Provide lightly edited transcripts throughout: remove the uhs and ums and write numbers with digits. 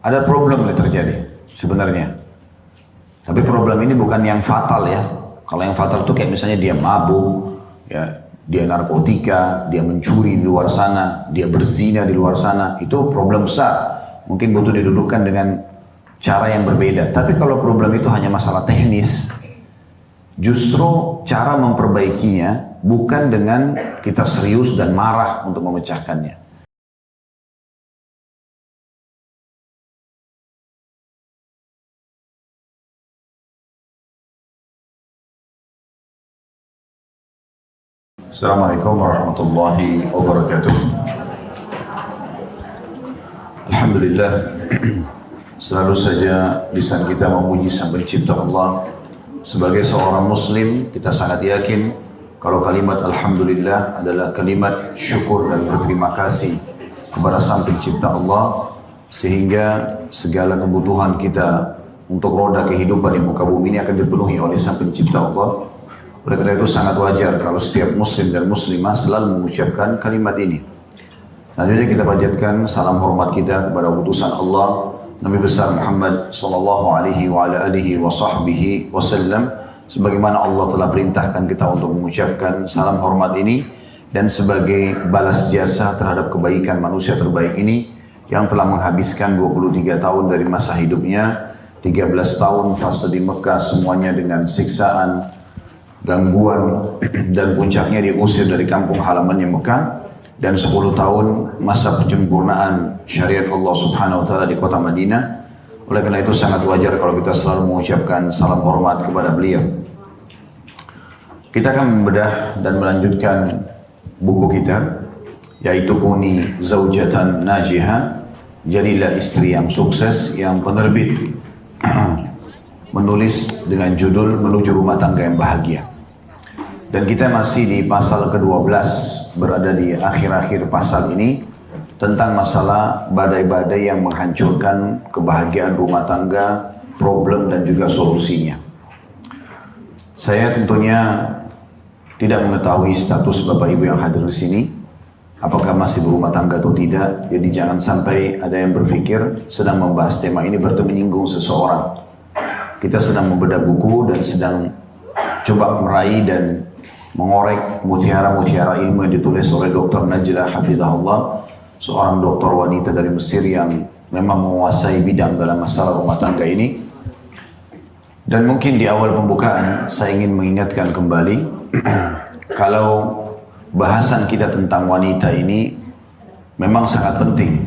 ada problem yang terjadi sebenarnya. Tapi problem ini bukan yang fatal ya. Kalau yang fatal itu kayak misalnya dia mabuk, ya, dia narkotika, dia mencuri di luar sana, dia berzina di luar sana, itu problem besar. Mungkin butuh didudukkan dengan cara yang berbeda. Tapi kalau problem itu hanya masalah teknis, justru cara memperbaikinya bukan dengan kita serius dan marah untuk memecahkannya. Assalamualaikum warahmatullahi wabarakatuh. Alhamdulillah, selalu saja lisan kita memuji Sang Pencipta Allah. Sebagai seorang muslim, kita sangat yakin kalau kalimat Alhamdulillah adalah kalimat syukur dan berterima kasih kepada Sang Pencipta Allah, sehingga segala kebutuhan kita untuk roda kehidupan di muka bumi ini akan dipenuhi oleh Sang Pencipta Allah. Oleh karena itu sangat wajar kalau setiap muslim dan muslimah selalu mengucapkan kalimat ini. Selanjutnya kita panjatkan salam hormat kita kepada utusan Allah Nabi besar Muhammad sallallahu alaihi wa ala alihi wa sahbihi wasallam, sebagaimana Allah telah perintahkan kita untuk mengucapkan salam hormat ini dan sebagai balas jasa terhadap kebaikan manusia terbaik ini yang telah menghabiskan 23 tahun dari masa hidupnya, 13 tahun fase di Mekah semuanya dengan siksaan, gangguan, dan puncaknya diusir dari kampung halamannya Mekah, dan 10 tahun masa penyempurnaan syariat Allah Subhanahu wa taala di kota Madinah. Oleh karena itu sangat wajar kalau kita selalu mengucapkan salam hormat kepada beliau. Kita akan membedah dan melanjutkan buku kita, yaitu Kuni Zaujatan Najihah, jadilah istri yang sukses, yang penerbit menulis dengan judul Menuju Rumah Tangga yang Bahagia. Dan kita masih di pasal ke-12, berada di akhir-akhir pasal ini, tentang masalah badai-badai yang menghancurkan kebahagiaan rumah tangga, problem dan juga solusinya. Saya tentunya tidak mengetahui status Bapak Ibu yang hadir di sini, apakah masih berumah tangga atau tidak. Jadi jangan sampai ada yang berpikir sedang membahas tema ini berarti menyinggung seseorang. Kita sedang membedah buku dan sedang coba meraih dan mengorek mutiara-mutiara ilmu yang ditulis oleh Dr. Najlah Hafizahullah, seorang dokter wanita dari Mesir yang memang menguasai bidang dalam masalah rumah tangga ini. Dan mungkin di awal pembukaan saya ingin mengingatkan kembali kalau bahasan kita tentang wanita ini memang sangat penting.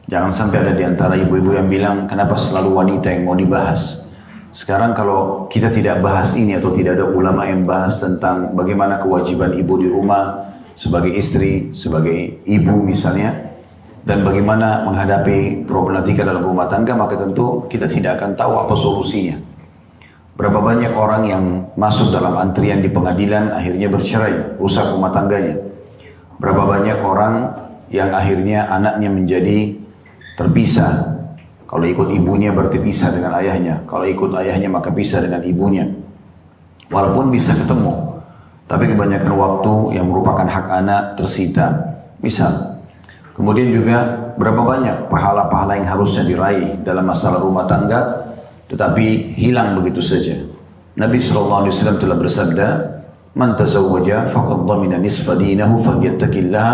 Jangan sampai ada di antara ibu-ibu yang bilang kenapa selalu wanita yang mau dibahas. Sekarang kalau kita tidak bahas ini atau tidak ada ulama yang bahas tentang bagaimana kewajiban ibu di rumah sebagai istri, sebagai ibu misalnya, dan bagaimana menghadapi problematika dalam rumah tangga, maka tentu kita tidak akan tahu apa solusinya. Berapa banyak orang yang masuk dalam antrian di pengadilan akhirnya bercerai, rusak rumah tangganya. Berapa banyak orang yang akhirnya anaknya menjadi terpisah. Kalau ikut ibunya berarti pisah dengan ayahnya. Kalau ikut ayahnya maka pisah dengan ibunya. Walaupun bisa ketemu, tapi kebanyakan waktu yang merupakan hak anak tersita. Misal, kemudian juga berapa banyak pahala-pahala yang harusnya diraih dalam masalah rumah tangga, tetapi hilang begitu saja. Nabi SAW telah bersabda, "Man tazawwaja faqad dhamina nisfa dinahu falyattaqillaha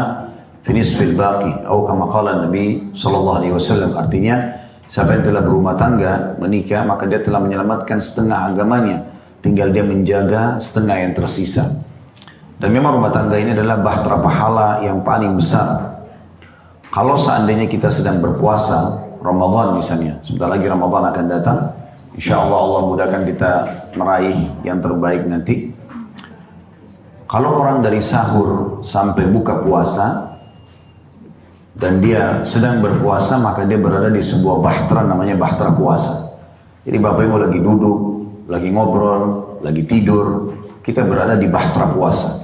fi nisfil baqi." Atau kama qala Nabi SAW, artinya siapa yang telah berumah tangga, menikah, maka dia telah menyelamatkan setengah agamanya. Tinggal dia menjaga setengah yang tersisa. Dan memang rumah tangga ini adalah bahtera pahala yang paling besar. Kalau seandainya kita sedang berpuasa, Ramadan misalnya, sebentar lagi Ramadan akan datang, insya Allah Allah mudahkan kita meraih yang terbaik nanti. Kalau orang dari sahur sampai buka puasa, dan dia sedang berpuasa, maka dia berada di sebuah bahtera namanya bahtera puasa. Jadi Bapak Ibu lagi duduk, lagi ngobrol, lagi tidur, kita berada di bahtera puasa.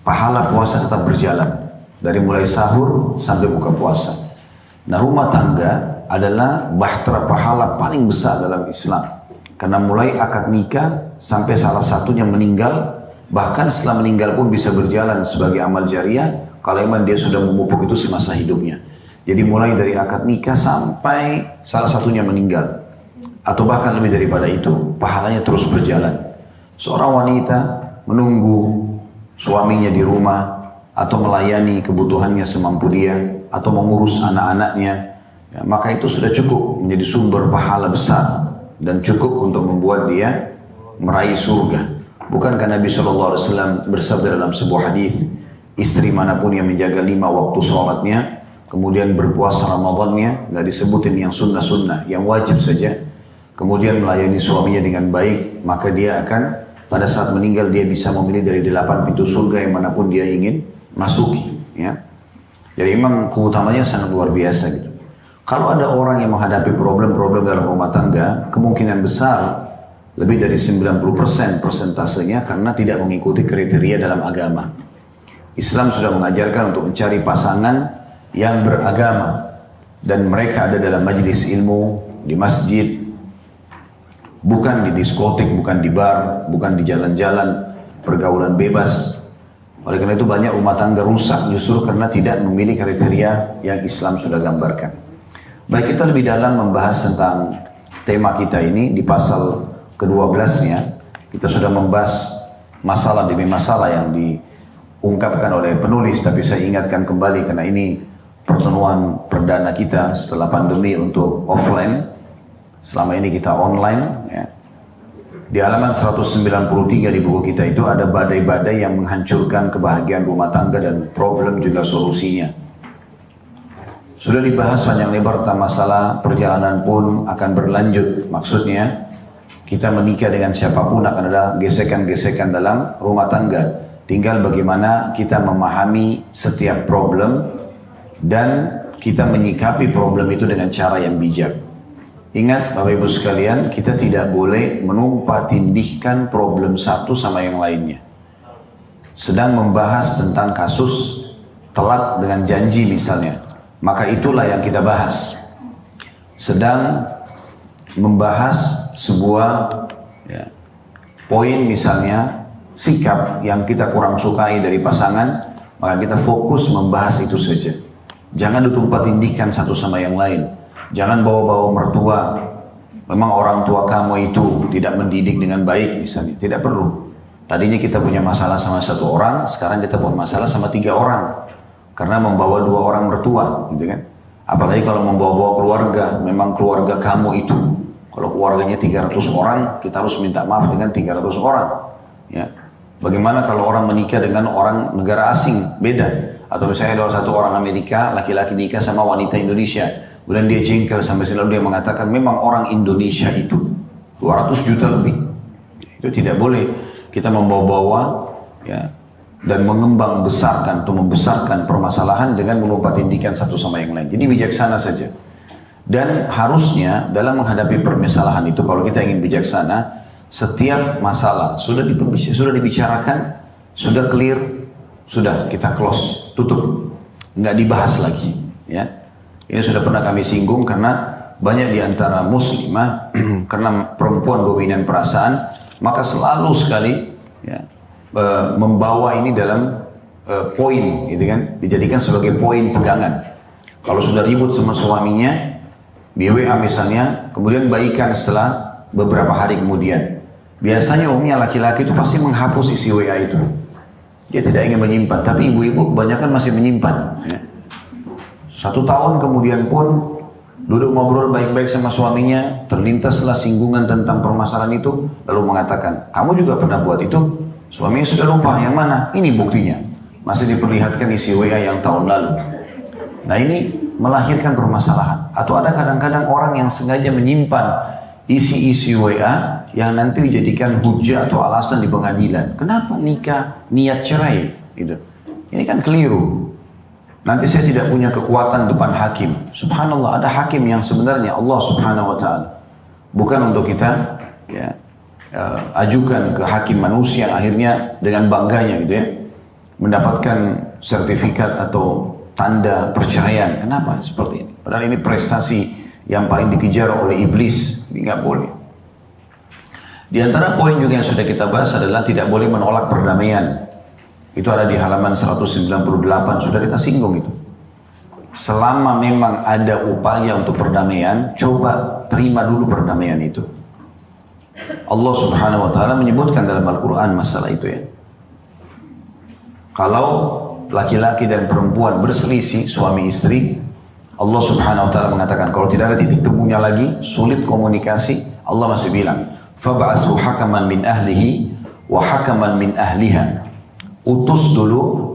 Pahala puasa tetap berjalan dari mulai sahur sampai buka puasa. Nah, rumah tangga adalah bahtera pahala paling besar dalam Islam. Karena mulai akad nikah sampai salah satunya meninggal, bahkan setelah meninggal pun bisa berjalan sebagai amal jariah kalau memang dia sudah memupuk itu semasa hidupnya. Jadi mulai dari akad nikah sampai salah satunya meninggal. Atau bahkan lebih daripada itu, pahalanya terus berjalan. Seorang wanita menunggu suaminya di rumah, atau melayani kebutuhannya semampu dia, atau mengurus anak-anaknya, ya, maka itu sudah cukup menjadi sumber pahala besar dan cukup untuk membuat dia meraih surga. Bukankah Nabi SAW bersabda dalam sebuah hadis, istri manapun yang menjaga 5 waktu sholatnya, kemudian berpuasa Ramadannya, nggak disebutin yang sunnah-sunnah, yang wajib saja, kemudian melayani suaminya dengan baik, maka dia akan pada saat meninggal dia bisa memilih dari 8 pintu surga yang manapun dia ingin masuki. Ya. Jadi memang keutamanya sangat luar biasa gitu. Kalau ada orang yang menghadapi problem-problem dalam rumah tangga, kemungkinan besar lebih dari 90% persentasenya karena tidak mengikuti kriteria dalam agama. Islam sudah mengajarkan untuk mencari pasangan yang beragama dan mereka ada dalam majelis ilmu, di masjid, bukan di diskotik, bukan di bar, bukan di jalan-jalan, pergaulan bebas. Oleh karena itu banyak rumah tangga rusak justru karena tidak memilih kriteria yang Islam sudah gambarkan. Baik, kita lebih dalam membahas tentang tema kita ini di pasal ke-12-nya. Kita sudah membahas masalah demi masalah yang diungkapkan oleh penulis, tapi saya ingatkan kembali karena ini pertemuan perdana kita setelah pandemi untuk offline. Selama ini kita online, ya. Di halaman 193 di buku kita itu ada badai-badai yang menghancurkan kebahagiaan rumah tangga dan problem juga solusinya. Sudah dibahas panjang lebar tentang masalah perjalanan pun akan berlanjut. Maksudnya kita menikah dengan siapapun akan ada gesekan-gesekan dalam rumah tangga. Tinggal bagaimana kita memahami setiap problem dan kita menyikapi problem itu dengan cara yang bijak. Ingat Bapak Ibu sekalian, kita tidak boleh menumpah tindihkan problem satu sama yang lainnya. Sedang membahas tentang kasus telat dengan janji misalnya, maka itulah yang kita bahas. Sedang membahas sebuah poin misalnya, sikap yang kita kurang sukai dari pasangan, maka kita fokus membahas itu saja. Jangan ditumpah tindihkan satu sama yang lain. Jangan bawa-bawa mertua. Memang orang tua kamu itu tidak mendidik dengan baik misalnya. Tidak perlu. Tadinya kita punya masalah sama satu orang, sekarang kita punya masalah sama 3 orang. Karena membawa 2 orang mertua, gitu kan. Apalagi kalau membawa-bawa keluarga, memang keluarga kamu itu. Kalau keluarganya 300 orang, kita harus minta maaf dengan 300 orang. Ya. Bagaimana kalau orang menikah dengan orang negara asing? Beda. Atau misalnya ada satu orang Amerika, laki-laki nikah sama wanita Indonesia. Kemudian dia jengkel sampai selalu dia mengatakan memang orang Indonesia itu 200 juta lebih. Itu tidak boleh kita membawa-bawa ya, dan mengembang besarkan atau membesarkan permasalahan dengan melumpah tindikan satu sama yang lain. Jadi bijaksana saja. Dan harusnya dalam menghadapi permasalahan itu kalau kita ingin bijaksana, setiap masalah sudah dibicarakan, sudah clear, sudah kita close, tutup, nggak dibahas lagi. Ya. Ini sudah pernah kami singgung karena banyak di antara muslimah karena perempuan dominan perasaan, maka selalu sekali ya, membawa ini dalam poin, gitu kan, dijadikan sebagai poin pegangan. Kalau sudah ribut sama suaminya, di WA misalnya, kemudian baikan setelah beberapa hari kemudian. Biasanya umumnya laki-laki itu pasti menghapus isi WA itu. Dia tidak ingin menyimpan, tapi ibu-ibu kebanyakan masih menyimpan. Ya. 1 tahun kemudian pun duduk ngobrol baik-baik sama suaminya, terlintaslah singgungan tentang permasalahan itu, lalu mengatakan, kamu juga pernah buat itu? Suaminya sudah lupa, yang mana? Ini buktinya. Masih diperlihatkan isi WA yang tahun lalu. Nah ini melahirkan permasalahan. Atau ada kadang-kadang orang yang sengaja menyimpan isi-isi WA yang nanti dijadikan hujah atau alasan di pengadilan. Kenapa nikah niat cerai? Gitu. Ini kan keliru. Nanti saya tidak punya kekuatan depan hakim. Subhanallah, ada hakim yang sebenarnya Allah Subhanahu wa ta'ala. Bukan untuk kita ya, ajukan ke hakim manusia yang akhirnya dengan bangganya gitu ya, mendapatkan sertifikat atau tanda perceraian. Kenapa seperti ini? Padahal ini prestasi yang paling dikejar oleh iblis. Ini nggak boleh. Di antara poin juga yang sudah kita bahas adalah tidak boleh menolak perdamaian. Itu ada di halaman 198, sudah kita singgung itu. selama memang ada upaya untuk perdamaian, coba terima dulu perdamaian itu. Allah Subhanahu wa taala menyebutkan dalam Al-Qur'an masalah itu ya. Kalau laki-laki dan perempuan berselisih suami istri, Allah Subhanahu wa taala mengatakan kalau tidak ada titik temunya lagi, sulit komunikasi, Allah masih bilang, "Fab'atsu hakaman min ahlihi wa hakaman min ahliha." Utus dulu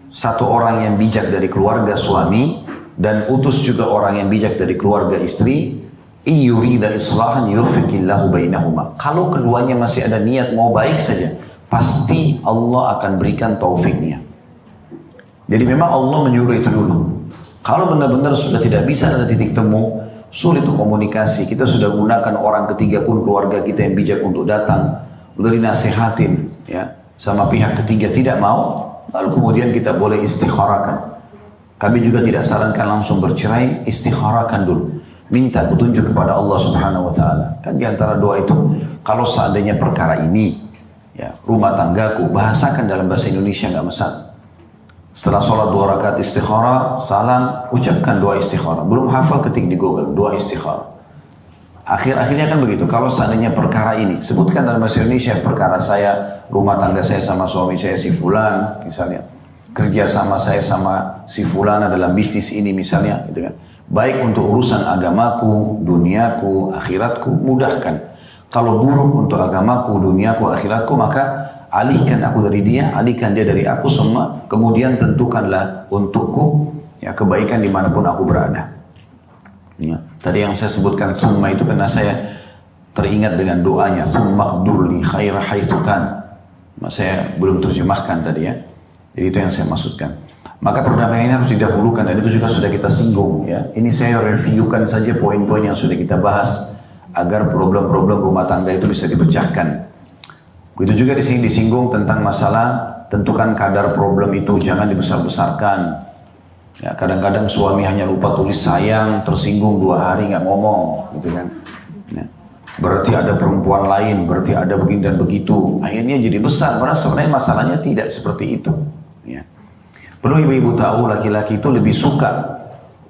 satu orang yang bijak dari keluarga suami dan utus juga orang yang bijak dari keluarga istri. Iyurida islahan yufiqillahu bainahuma. Kalau keduanya masih ada niat mau baik saja, pasti Allah akan berikan taufiknya. Jadi memang Allah menyuruh itu dulu. Kalau benar-benar sudah tidak bisa ada titik temu, sulit untuk komunikasi, kita sudah gunakan orang ketiga pun keluarga kita yang bijak untuk datang, udah dinasehatin ya, sama pihak ketiga tidak mau, lalu kemudian kita boleh istikharakan. Kami juga tidak sarankan langsung bercerai, istikharakan dulu. Minta petunjuk kepada Allah Subhanahu wa taala. Kan di antara doa itu, kalau seandainya perkara ini ya, rumah tanggaku, bahasakan dalam bahasa Indonesia nggak masalah. Setelah sholat 2 rakaat istikharah, salam, ucapkan doa istikharah. Belum hafal, ketik di Google, doa istikharah. Akhir-akhirnya kan begitu. Kalau seandainya perkara ini, sebutkan dalam bahasa Indonesia, perkara saya, rumah tangga saya sama suami saya si fulan, misalnya. Kerja sama saya sama si fulana dalam bisnis ini misalnya, gitu kan. Baik untuk urusan agamaku, duniaku, akhiratku, mudahkan. Kalau buruk untuk agamaku, duniaku, akhiratku, maka alihkan aku dari dia, alihkan dia dari aku semua, kemudian tentukanlah untukku ya kebaikan dimanapun aku berada. Ya. Tadi yang saya sebutkan summa itu karena saya teringat dengan doanya summa qdurli khaira haitsukan. Saya belum terjemahkan tadi ya. Jadi itu yang saya maksudkan. Maka perdamaian ini harus didahulukan dan itu juga sudah kita singgung ya. Ini saya reviewkan saja poin-poin yang sudah kita bahas agar problem-problem rumah tangga itu bisa dipecahkan. Begitu juga di sini disinggung tentang masalah tentukan kadar problem itu, jangan dibesar-besarkan. Ya, kadang-kadang suami hanya lupa tulis sayang, tersinggung 2 hari nggak ngomong, gitu kan. Ya. Berarti ada perempuan lain, berarti ada begini dan begitu. Akhirnya jadi besar, padahal sebenarnya masalahnya tidak seperti itu. Ya. Perlu ibu-ibu tahu laki-laki itu lebih suka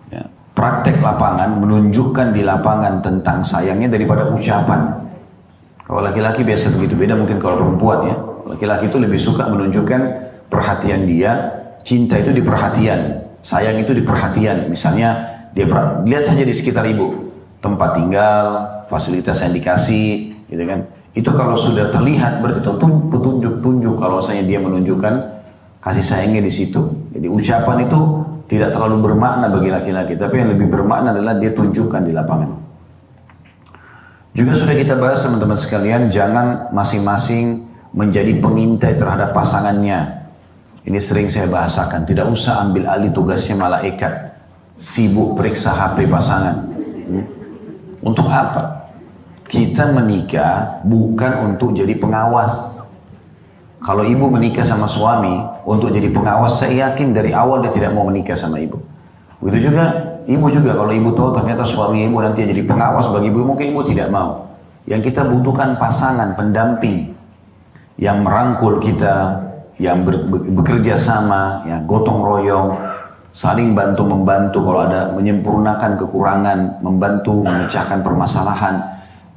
ya, praktek lapangan, menunjukkan di lapangan tentang sayangnya daripada ucapan. Kalau laki-laki biasa begitu, beda mungkin kalau perempuan ya. Laki-laki itu lebih suka menunjukkan perhatian dia, cinta itu di perhatian, sayang itu di perhatian. Misalnya dia lihat saja di sekitar ibu, tempat tinggal, fasilitas yang dikasih, gitu kan. Itu kalau sudah terlihat berarti petunjuk kalau saya dia menunjukkan kasih sayangnya di situ. Jadi ucapan itu tidak terlalu bermakna bagi laki-laki, tapi yang lebih bermakna adalah dia tunjukkan di lapangan. Juga sudah kita bahas teman-teman sekalian, jangan masing-masing menjadi pengintai terhadap pasangannya. Ini sering saya bahasakan, tidak usah ambil alih tugasnya malaikat. Sibuk periksa HP pasangan. Untuk apa? Kita menikah bukan untuk jadi pengawas. Kalau ibu menikah sama suami untuk jadi pengawas, saya yakin dari awal dia tidak mau menikah sama ibu. Begitu juga ibu juga, kalau ibu tahu ternyata suami ibu nanti jadi pengawas bagi ibu, mungkin ibu tidak mau. Yang kita butuhkan pasangan, pendamping yang merangkul kita, yang bekerja sama, ya, gotong royong, saling bantu-membantu kalau ada menyempurnakan kekurangan, membantu memecahkan permasalahan,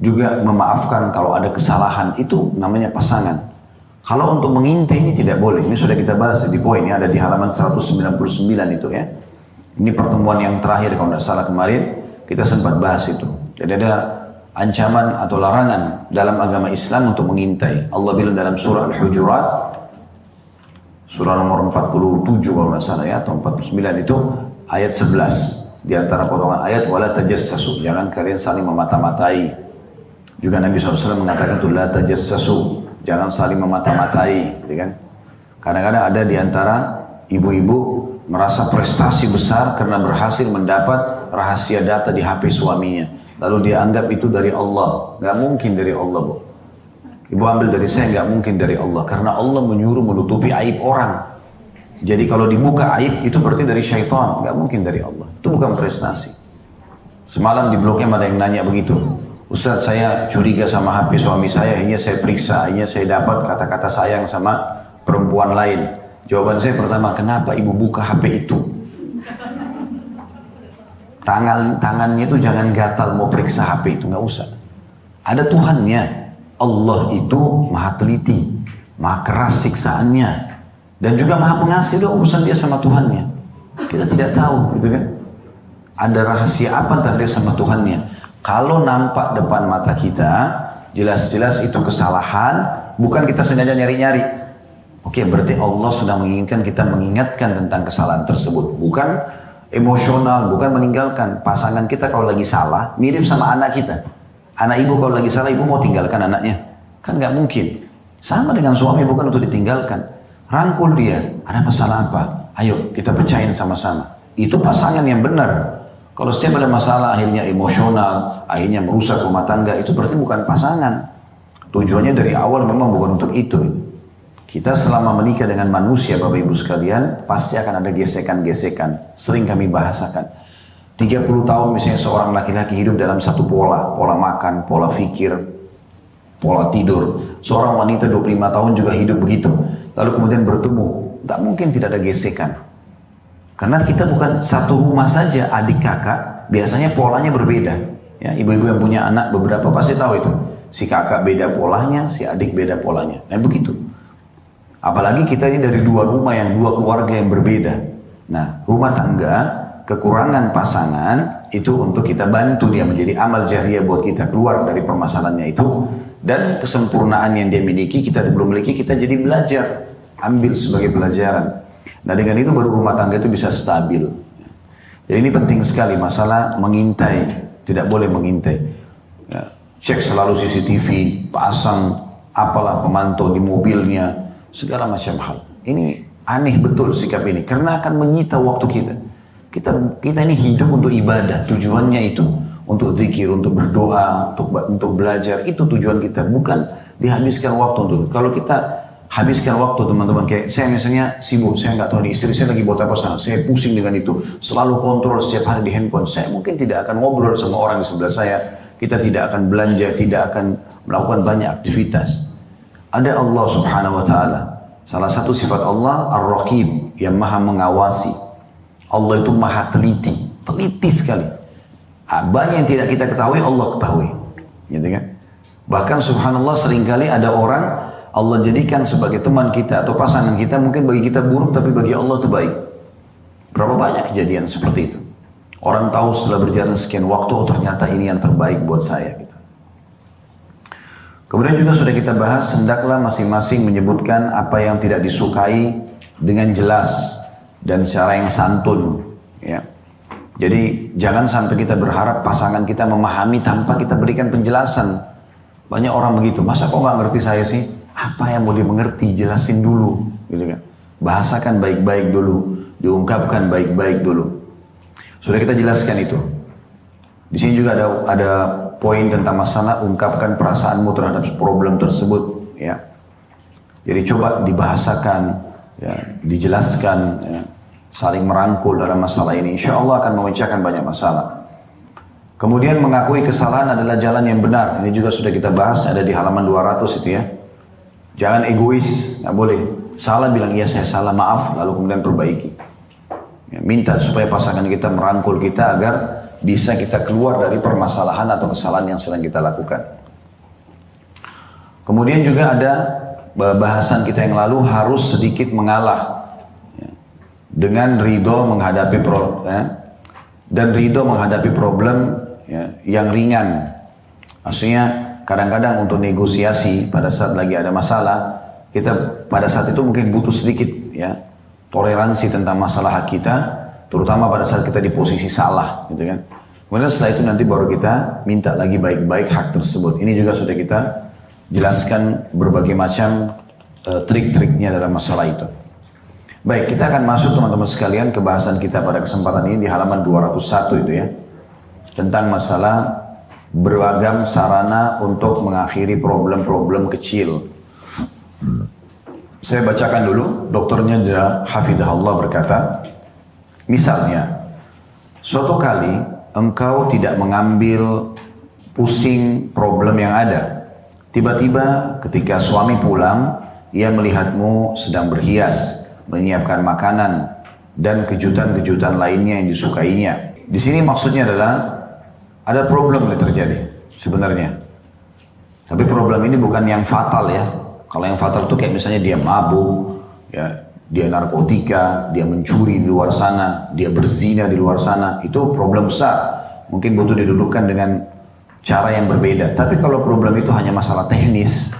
juga memaafkan kalau ada kesalahan, itu namanya pasangan. Kalau untuk mengintai ini tidak boleh, ini sudah kita bahas di poin, ya, ada di halaman 199 itu ya. Ini pertemuan yang terakhir kalau tidak salah kemarin, kita sempat bahas itu. Jadi ada ancaman atau larangan dalam agama Islam untuk mengintai. Allah bilang dalam surah Al-Hujurat, surah nomor 47 kalau tidak salah ya, atau 49 itu, ayat 11. Di antara potongan ayat, wala tajassasu, jangan kalian saling memata-matai. Juga Nabi SAW mengatakan itu, la tajassasu, jangan saling memata-matai. Gitu kan? Kadang-kadang ada di antara ibu-ibu merasa prestasi besar karena berhasil mendapat rahasia data di HP suaminya. Lalu dia anggap itu dari Allah. Gak mungkin dari Allah, Bu. Ibu ambil dari saya, gak mungkin dari Allah. Karena Allah menyuruh menutupi aib orang. Jadi kalau dibuka aib, itu berarti dari syaitan. Gak mungkin dari Allah. Itu bukan prestasi. Semalam di blognya ada yang nanya begitu. Ustaz, saya curiga sama HP suami saya, akhirnya saya periksa, akhirnya saya dapat kata-kata sayang sama perempuan lain. Jawaban saya pertama, kenapa ibu buka HP itu? Tangannya itu jangan gatal mau periksa HP itu, nggak usah. Ada Tuhannya. Allah itu maha teliti, maha keras siksaannya, dan juga maha pengasih. Itu urusan dia sama Tuhannya. Kita tidak tahu, gitu kan? Ada rahasia apa antara dia sama Tuhannya? Kalau nampak depan mata kita, jelas-jelas itu kesalahan, bukan kita sengaja nyari-nyari. Oke, berarti Allah sudah menginginkan kita mengingatkan tentang kesalahan tersebut, bukan emosional, bukan meninggalkan. Pasangan kita kalau lagi salah, mirip sama anak kita. Anak ibu kalau lagi salah, ibu mau tinggalkan anaknya? Kan nggak mungkin. Sama dengan suami, bukan untuk ditinggalkan. Rangkul dia, ada masalah apa? Ayo kita pecahin sama-sama. Itu pasangan yang benar. Kalau setiap ada masalah akhirnya emosional, akhirnya merusak rumah tangga, itu berarti bukan pasangan. Tujuannya dari awal memang bukan untuk itu. Kita selama menikah dengan manusia, Bapak Ibu sekalian, pasti akan ada gesekan-gesekan. Sering kami bahasakan. 30 tahun misalnya seorang laki-laki hidup dalam satu pola makan, pola fikir, pola tidur. Seorang wanita 25 tahun juga hidup begitu. Lalu kemudian bertemu, tak mungkin tidak ada gesekan. Karena kita bukan satu rumah saja, adik kakak, biasanya polanya berbeda. Ya, ibu-ibu yang punya anak beberapa pasti tahu itu. Si kakak beda polanya, si adik beda polanya. Nah begitu. Apalagi kita ini dari dua rumah yang dua keluarga yang berbeda. Nah, rumah tangga, kekurangan pasangan itu untuk kita bantu dia menjadi amal jariah buat kita keluar dari permasalahannya itu. Dan kesempurnaan yang dia miliki, kita belum miliki, kita jadi belajar. Ambil sebagai pelajaran. Nah dengan itu baru rumah tangga itu bisa stabil. Jadi ini penting sekali masalah mengintai. Tidak boleh mengintai. Ya, cek selalu CCTV, pasang apalah pemantau di mobilnya. Segala macam hal. Ini aneh betul sikap ini. Karena akan menyita waktu kita. Kita ini hidup untuk ibadah. Tujuannya itu untuk zikir, untuk berdoa, untuk belajar. Itu tujuan kita. Bukan dihabiskan waktu untuk. Kalau kita habiskan waktu teman-teman. Kayak saya misalnya sibuk. Saya nggak tahu nih istri saya lagi buat apa sana. Saya pusing dengan itu. Selalu kontrol setiap hari di handphone. Saya mungkin tidak akan ngobrol sama orang di sebelah saya. Kita tidak akan belanja. Tidak akan melakukan banyak aktivitas. Ada Allah subhanahu wa ta'ala. Salah satu sifat Allah, Ar-Raqib, yang maha mengawasi. Allah itu maha teliti. Teliti sekali. Banyak yang tidak kita ketahui, Allah ketahui. Gitu kan? Bahkan subhanallah seringkali ada orang, Allah jadikan sebagai teman kita atau pasangan kita, mungkin bagi kita buruk, tapi bagi Allah itu baik. Berapa banyak kejadian seperti itu. Orang tahu setelah berjalan sekian waktu, oh ternyata ini yang terbaik buat saya. Gitu. Kemudian juga sudah kita bahas, hendaklah masing-masing menyebutkan apa yang tidak disukai dengan jelas dan secara yang santun. Ya. Jadi jangan sampai kita berharap pasangan kita memahami tanpa kita berikan penjelasan. Banyak orang begitu, masa kok nggak ngerti saya sih? Apa yang mau dimengerti, jelasin dulu. Gitu kan? Bahasakan baik-baik dulu, diungkapkan baik-baik dulu. Sudah kita jelaskan itu. Di sini juga ada poin tentang masalah ungkapkan perasaanmu terhadap problem tersebut, ya. Jadi coba dibahasakan, ya, dijelaskan, ya, saling merangkul dalam masalah ini. Insya Allah akan memecahkan banyak masalah. Kemudian mengakui kesalahan adalah jalan yang benar. Ini juga sudah kita bahas, ada di halaman 200 itu ya. Jangan egois, nggak boleh. Salah bilang iya saya salah, maaf, lalu kemudian perbaiki. Ya, minta supaya pasangan kita merangkul kita agar bisa kita keluar dari permasalahan atau kesalahan yang sedang kita lakukan. Kemudian juga ada bahasan kita yang lalu harus sedikit mengalah ya, dengan ridho menghadapi problem ya, yang ringan. Maksudnya kadang-kadang untuk negosiasi pada saat lagi ada masalah, kita pada saat itu mungkin butuh sedikit ya toleransi tentang masalah hak kita, terutama pada saat kita di posisi salah, gitu kan. Kemudian setelah itu nanti baru kita minta lagi baik-baik hak tersebut. Ini juga sudah kita jelaskan berbagai macam trik-triknya dalam masalah itu. Baik, kita akan masuk teman-teman sekalian ke bahasan kita pada kesempatan ini di halaman 201 itu ya. Tentang masalah beragam sarana untuk mengakhiri problem-problem kecil. Saya bacakan dulu, dokternya Hafidahullah berkata, misalnya, suatu kali engkau tidak mengambil pusing problem yang ada. Tiba-tiba ketika suami pulang, ia melihatmu sedang berhias, menyiapkan makanan, dan kejutan-kejutan lainnya yang disukainya. Di sini maksudnya adalah ada problem yang terjadi sebenarnya. Tapi problem ini bukan yang fatal ya. Kalau yang fatal itu kayak misalnya dia mabuk, ya, dia narkotika, dia mencuri di luar sana, dia berzina di luar sana, itu problem besar. Mungkin butuh didudukkan dengan cara yang berbeda. Tapi kalau problem itu hanya masalah teknis,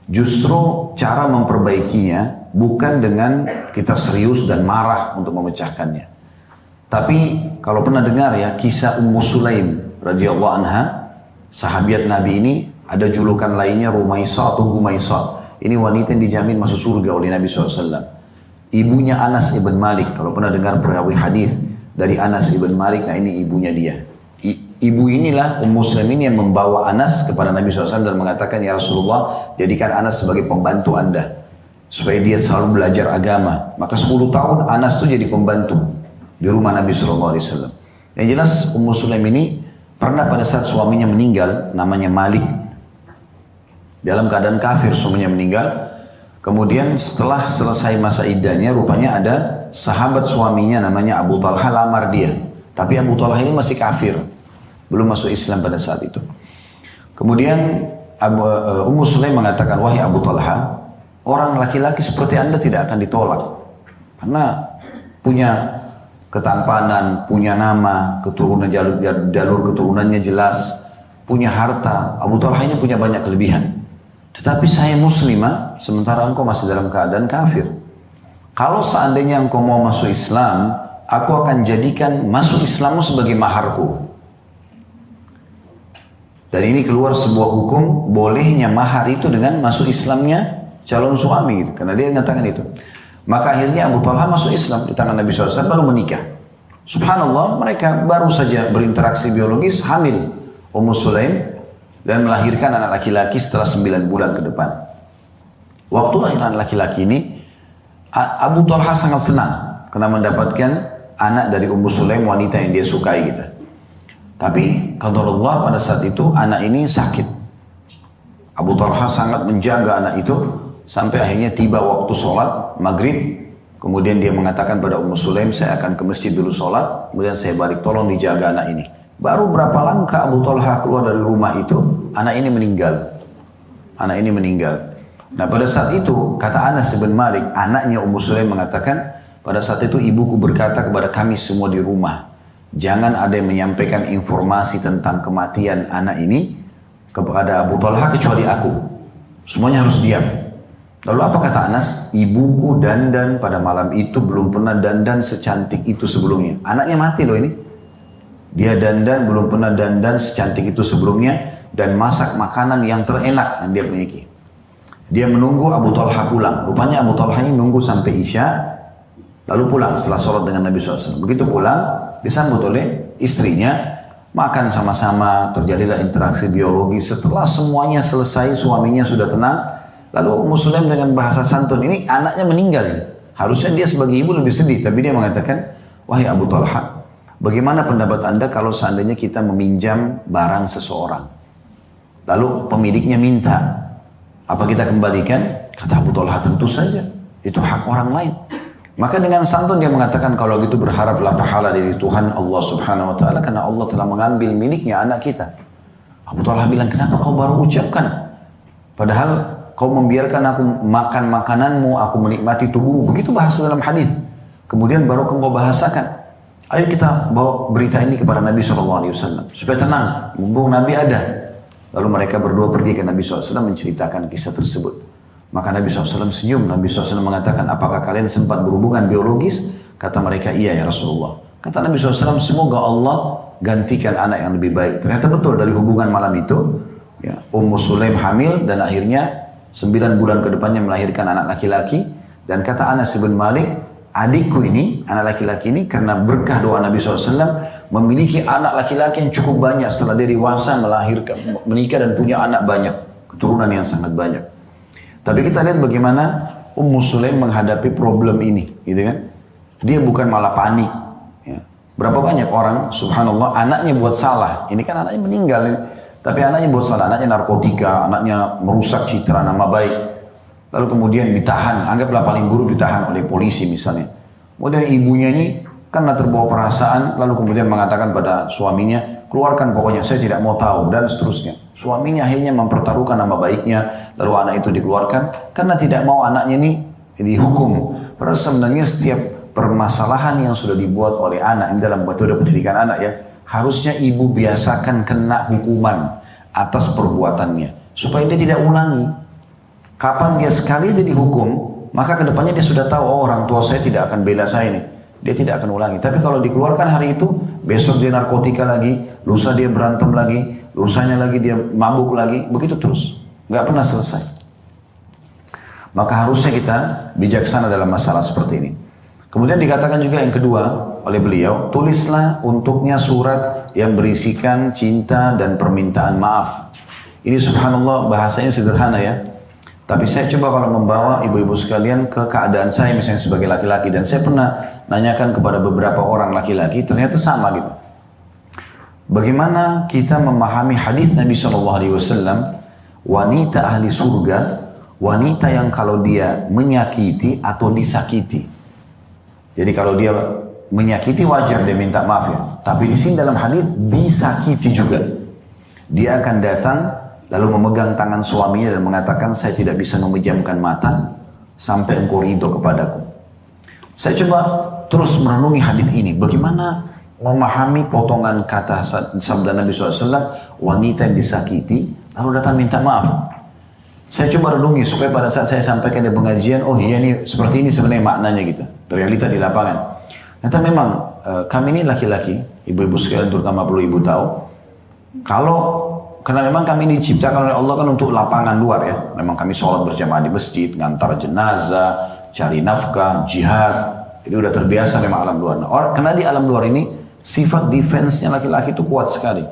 justru cara memperbaikinya bukan dengan kita serius dan marah untuk memecahkannya. Tapi kalau pernah dengar ya kisah Ummu Sulaim radhiyallahu anha, sahabiat Nabi ini, ada julukan lainnya Rumaisah atau Gumaisah. Ini wanita yang dijamin masuk surga oleh Nabi SAW. Ibunya Anas ibn Malik. Kalau pernah dengar perawi hadis dari Anas ibn Malik, nah ini ibunya dia. Ibu inilah Ummu Sulaim ini yang membawa Anas kepada Nabi SAW dan mengatakan, ya Rasulullah, jadikan Anas sebagai pembantu anda, supaya dia selalu belajar agama. Maka 10 tahun Anas itu jadi pembantu di rumah Nabi SAW. Yang jelas Ummu Sulaim ini pernah pada saat suaminya meninggal, namanya Malik, dalam keadaan kafir suaminya meninggal. Kemudian setelah selesai masa iddahnya, rupanya ada sahabat suaminya namanya Abu Talha lamar dia. Tapi Abu Talha ini masih kafir, belum masuk Islam pada saat itu. Kemudian Ummu Sulaim mengatakan, wahai Abu Talha, orang laki-laki seperti anda tidak akan ditolak. Karena punya ketampanan, punya nama, keturunan jalur keturunannya jelas, punya harta. Abu Talha ini punya banyak kelebihan. Tetapi saya muslimah, sementara engkau masih dalam keadaan kafir. Kalau seandainya engkau mau masuk Islam, aku akan jadikan masuk Islammu sebagai maharku. Dan ini keluar sebuah hukum, bolehnya mahar itu dengan masuk Islamnya calon suami. Gitu. Karena dia mengatakan itu. Maka akhirnya Abu Talha masuk Islam di tangan Nabi SAW lalu menikah. Subhanallah, mereka baru saja berinteraksi biologis, hamil Ummu Sulaim, dan melahirkan anak laki-laki setelah 9 bulan ke depan. Waktu lahir anak laki-laki ini, Abu Talha sangat senang karena mendapatkan anak dari Ummu Sulaim, wanita yang dia sukai gitu. Tapi qadarullah pada saat itu anak ini sakit. Abu Talha sangat menjaga anak itu sampai akhirnya tiba waktu sholat maghrib. Kemudian dia mengatakan pada Ummu Sulaim, saya akan ke masjid dulu sholat, kemudian saya balik, tolong dijaga anak ini. Baru berapa langkah Abu Talha keluar dari rumah itu, anak ini meninggal. Anak ini meninggal. Nah pada saat itu, kata Anas bin Malik, anaknya Ummu Sulaim mengatakan, pada saat itu ibuku berkata kepada kami semua di rumah, jangan ada yang menyampaikan informasi tentang kematian anak ini kepada Abu Talha kecuali aku. Semuanya harus diam. Lalu apa kata Anas? Ibuku dandan pada malam itu belum pernah dandan secantik itu sebelumnya. Anaknya mati loh ini. Dia dandan, belum pernah dandan secantik itu sebelumnya, dan masak makanan yang terenak yang dia miliki. Dia menunggu Abu Talha pulang. Rupanya Abu Talha ini nunggu sampai Isya, lalu pulang setelah sholat dengan Nabi SAW. Begitu pulang, disambut oleh istrinya, makan sama-sama, terjadilah interaksi biologi. Setelah semuanya selesai, suaminya sudah tenang, lalu Ummu Sulaim dengan bahasa santun ini, anaknya meninggal. Harusnya dia sebagai ibu lebih sedih, tapi dia mengatakan, wahai Abu Talha, bagaimana pendapat anda kalau seandainya kita meminjam barang seseorang, lalu pemiliknya minta, apa kita kembalikan? Kata Abu Talha, tentu saja, itu hak orang lain. Maka dengan santun dia mengatakan, kalau gitu berharaplah pahala dari Tuhan Allah Subhanahu Wa Taala, karena Allah telah mengambil miliknya anak kita. Abu Talha bilang, kenapa kau baru ucapkan? Padahal kau membiarkan aku makan makananmu, aku menikmati tubuhmu. Begitu bahasa dalam hadis. Kemudian baru kau bahasakan. Ayo kita bawa berita ini kepada Nabi SAW supaya tenang, mumpung Nabi ada. Lalu mereka berdua pergi ke Nabi SAW menceritakan kisah tersebut. Maka Nabi SAW senyum. Nabi SAW mengatakan, apakah kalian sempat berhubungan biologis? Kata mereka, iya ya Rasulullah. Kata Nabi SAW, semoga Allah gantikan anak yang lebih baik. Ternyata betul dari hubungan malam itu, ya, Ummu Sulaim hamil dan akhirnya 9 bulan ke depannya melahirkan anak laki-laki. Dan kata Anas bin Malik, adikku ini, anak laki-laki ini, karena berkah doa Nabi SAW, memiliki anak laki-laki yang cukup banyak setelah dia dewasa, melahirkan, menikah dan punya anak banyak, keturunan yang sangat banyak. Tapi kita lihat bagaimana Ummu Sulaim menghadapi problem ini, gitu kan? Dia bukan malah panik. Ya. Berapa banyak orang, subhanallah, anaknya buat salah. Ini kan anaknya meninggal, tapi anaknya buat salah, anaknya narkotika, anaknya merusak citra nama baik. Lalu kemudian ditahan, anggaplah paling buruk ditahan oleh polisi misalnya. Kemudian ibunya ini karena terbawa perasaan, lalu kemudian mengatakan pada suaminya, keluarkan pokoknya, saya tidak mau tahu, dan seterusnya. Suaminya akhirnya mempertaruhkan nama baiknya, lalu anak itu dikeluarkan, karena tidak mau anaknya ini dihukum. Padahal sebenarnya setiap permasalahan yang sudah dibuat oleh anak, ini dalam metode pendidikan anak ya, harusnya ibu biasakan kena hukuman atas perbuatannya, supaya dia tidak ulangi. Kapan dia sekali dia dihukum, maka kedepannya dia sudah tahu, oh orang tua saya tidak akan bela saya nih. Dia tidak akan ulangi. Tapi kalau dikeluarkan hari itu, besok dia narkotika lagi, lusa dia berantem lagi, lusanya lagi dia mabuk lagi, begitu terus. Nggak pernah selesai. Maka harusnya kita bijaksana dalam masalah seperti ini. Kemudian dikatakan juga yang kedua oleh beliau, tulislah untuknya surat yang berisikan cinta dan permintaan maaf. Ini subhanallah bahasanya sederhana ya. Tapi saya coba kalau membawa ibu-ibu sekalian ke keadaan saya misalnya sebagai laki-laki. Dan saya pernah nanyakan kepada beberapa orang laki-laki, ternyata sama gitu. Bagaimana kita memahami hadis Nabi SAW, wanita ahli surga, wanita yang kalau dia menyakiti atau disakiti. Jadi kalau dia menyakiti wajar dia minta maaf ya. Tapi di sini dalam hadis disakiti juga. Dia akan datang lalu memegang tangan suaminya dan mengatakan, saya tidak bisa memejamkan mata sampai engkau ridho kepadaku. Saya coba terus merenungi hadis ini. Bagaimana memahami potongan kata sabda Nabi SAW, wanita yang disakiti, lalu datang minta maaf. Saya coba renungi supaya pada saat saya sampaikan di pengajian, oh iya ini seperti ini sebenarnya maknanya gitu. Realita di lapangan. Ternyata memang kami ini laki-laki, ibu-ibu sekalian terutama perlu ibu tahu, karena memang kami diciptakan oleh Allah kan untuk lapangan luar ya. Memang kami sholat berjamaah di masjid, ngantar jenazah, cari nafkah, jihad. Itu udah terbiasa memang alam luar. Nah, karena di alam luar ini sifat defense-nya laki-laki itu kuat sekali.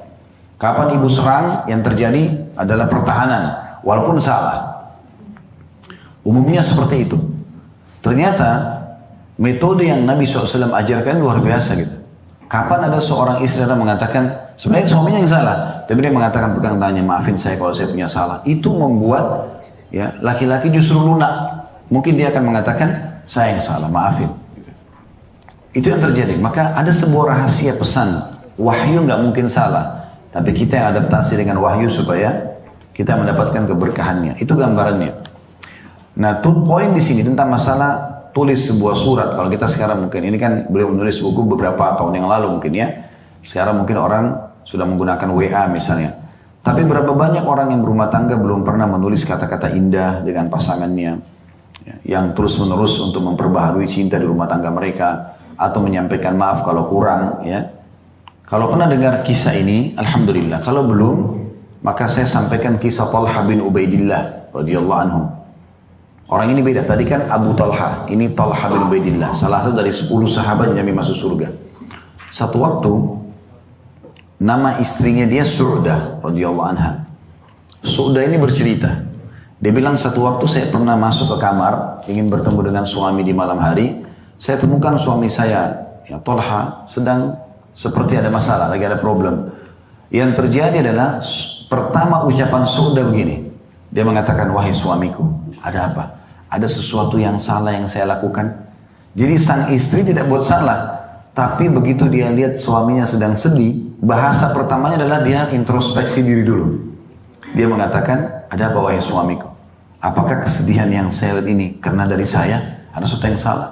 Kapan ibu serang, yang terjadi adalah pertahanan, walaupun salah. Umumnya seperti itu. Ternyata metode yang Nabi SAW ajarkan luar biasa gitu. Kapan ada seorang istri yang mengatakan, sebenarnya suaminya yang salah, tapi dia mengatakan pegang tangannya, maafin saya kalau saya punya salah. Itu membuat ya laki-laki justru lunak. Mungkin dia akan mengatakan, saya yang salah, maafin. Itu yang terjadi. Maka ada sebuah rahasia pesan. Wahyu nggak mungkin salah. Tapi kita yang adaptasi dengan wahyu supaya kita mendapatkan keberkahannya. Itu gambarannya. Nah, poin di sini tentang masalah tulis sebuah surat. Kalau kita sekarang mungkin, ini kan beliau menulis buku beberapa tahun yang lalu mungkin ya. Sekarang mungkin orang sudah menggunakan WA misalnya. Tapi berapa banyak orang yang berumah tangga belum pernah menulis kata-kata indah dengan pasangannya. Yang terus menerus untuk memperbaharui cinta di rumah tangga mereka. Atau menyampaikan maaf kalau kurang ya. Kalau pernah dengar kisah ini, alhamdulillah. Kalau belum, maka saya sampaikan kisah Talha bin Ubaidillah radhiyallahu anhu. Orang ini beda. Tadi kan Abu Talha. Ini Talha bin Ubaidillah. Salah satu dari 10 sahabat yang masuk surga. Satu waktu, nama istrinya dia Su'dah radhiyallahu anha. Su'dah ini bercerita. Dia bilang satu waktu saya pernah masuk ke kamar, ingin bertemu dengan suami di malam hari. Saya temukan suami saya, ya Talha, sedang seperti ada masalah, lagi ada problem. Yang terjadi adalah, pertama ucapan Su'dah begini. Dia mengatakan, wahai suamiku, ada apa? Ada sesuatu yang salah yang saya lakukan. Jadi sang istri tidak buat salah. Tapi begitu dia lihat suaminya sedang sedih, bahasa pertamanya adalah dia introspeksi diri dulu. Dia mengatakan, ada apa wahai suamiku? Apakah kesedihan yang saya lihat ini karena dari saya? Ada sesuatu yang salah.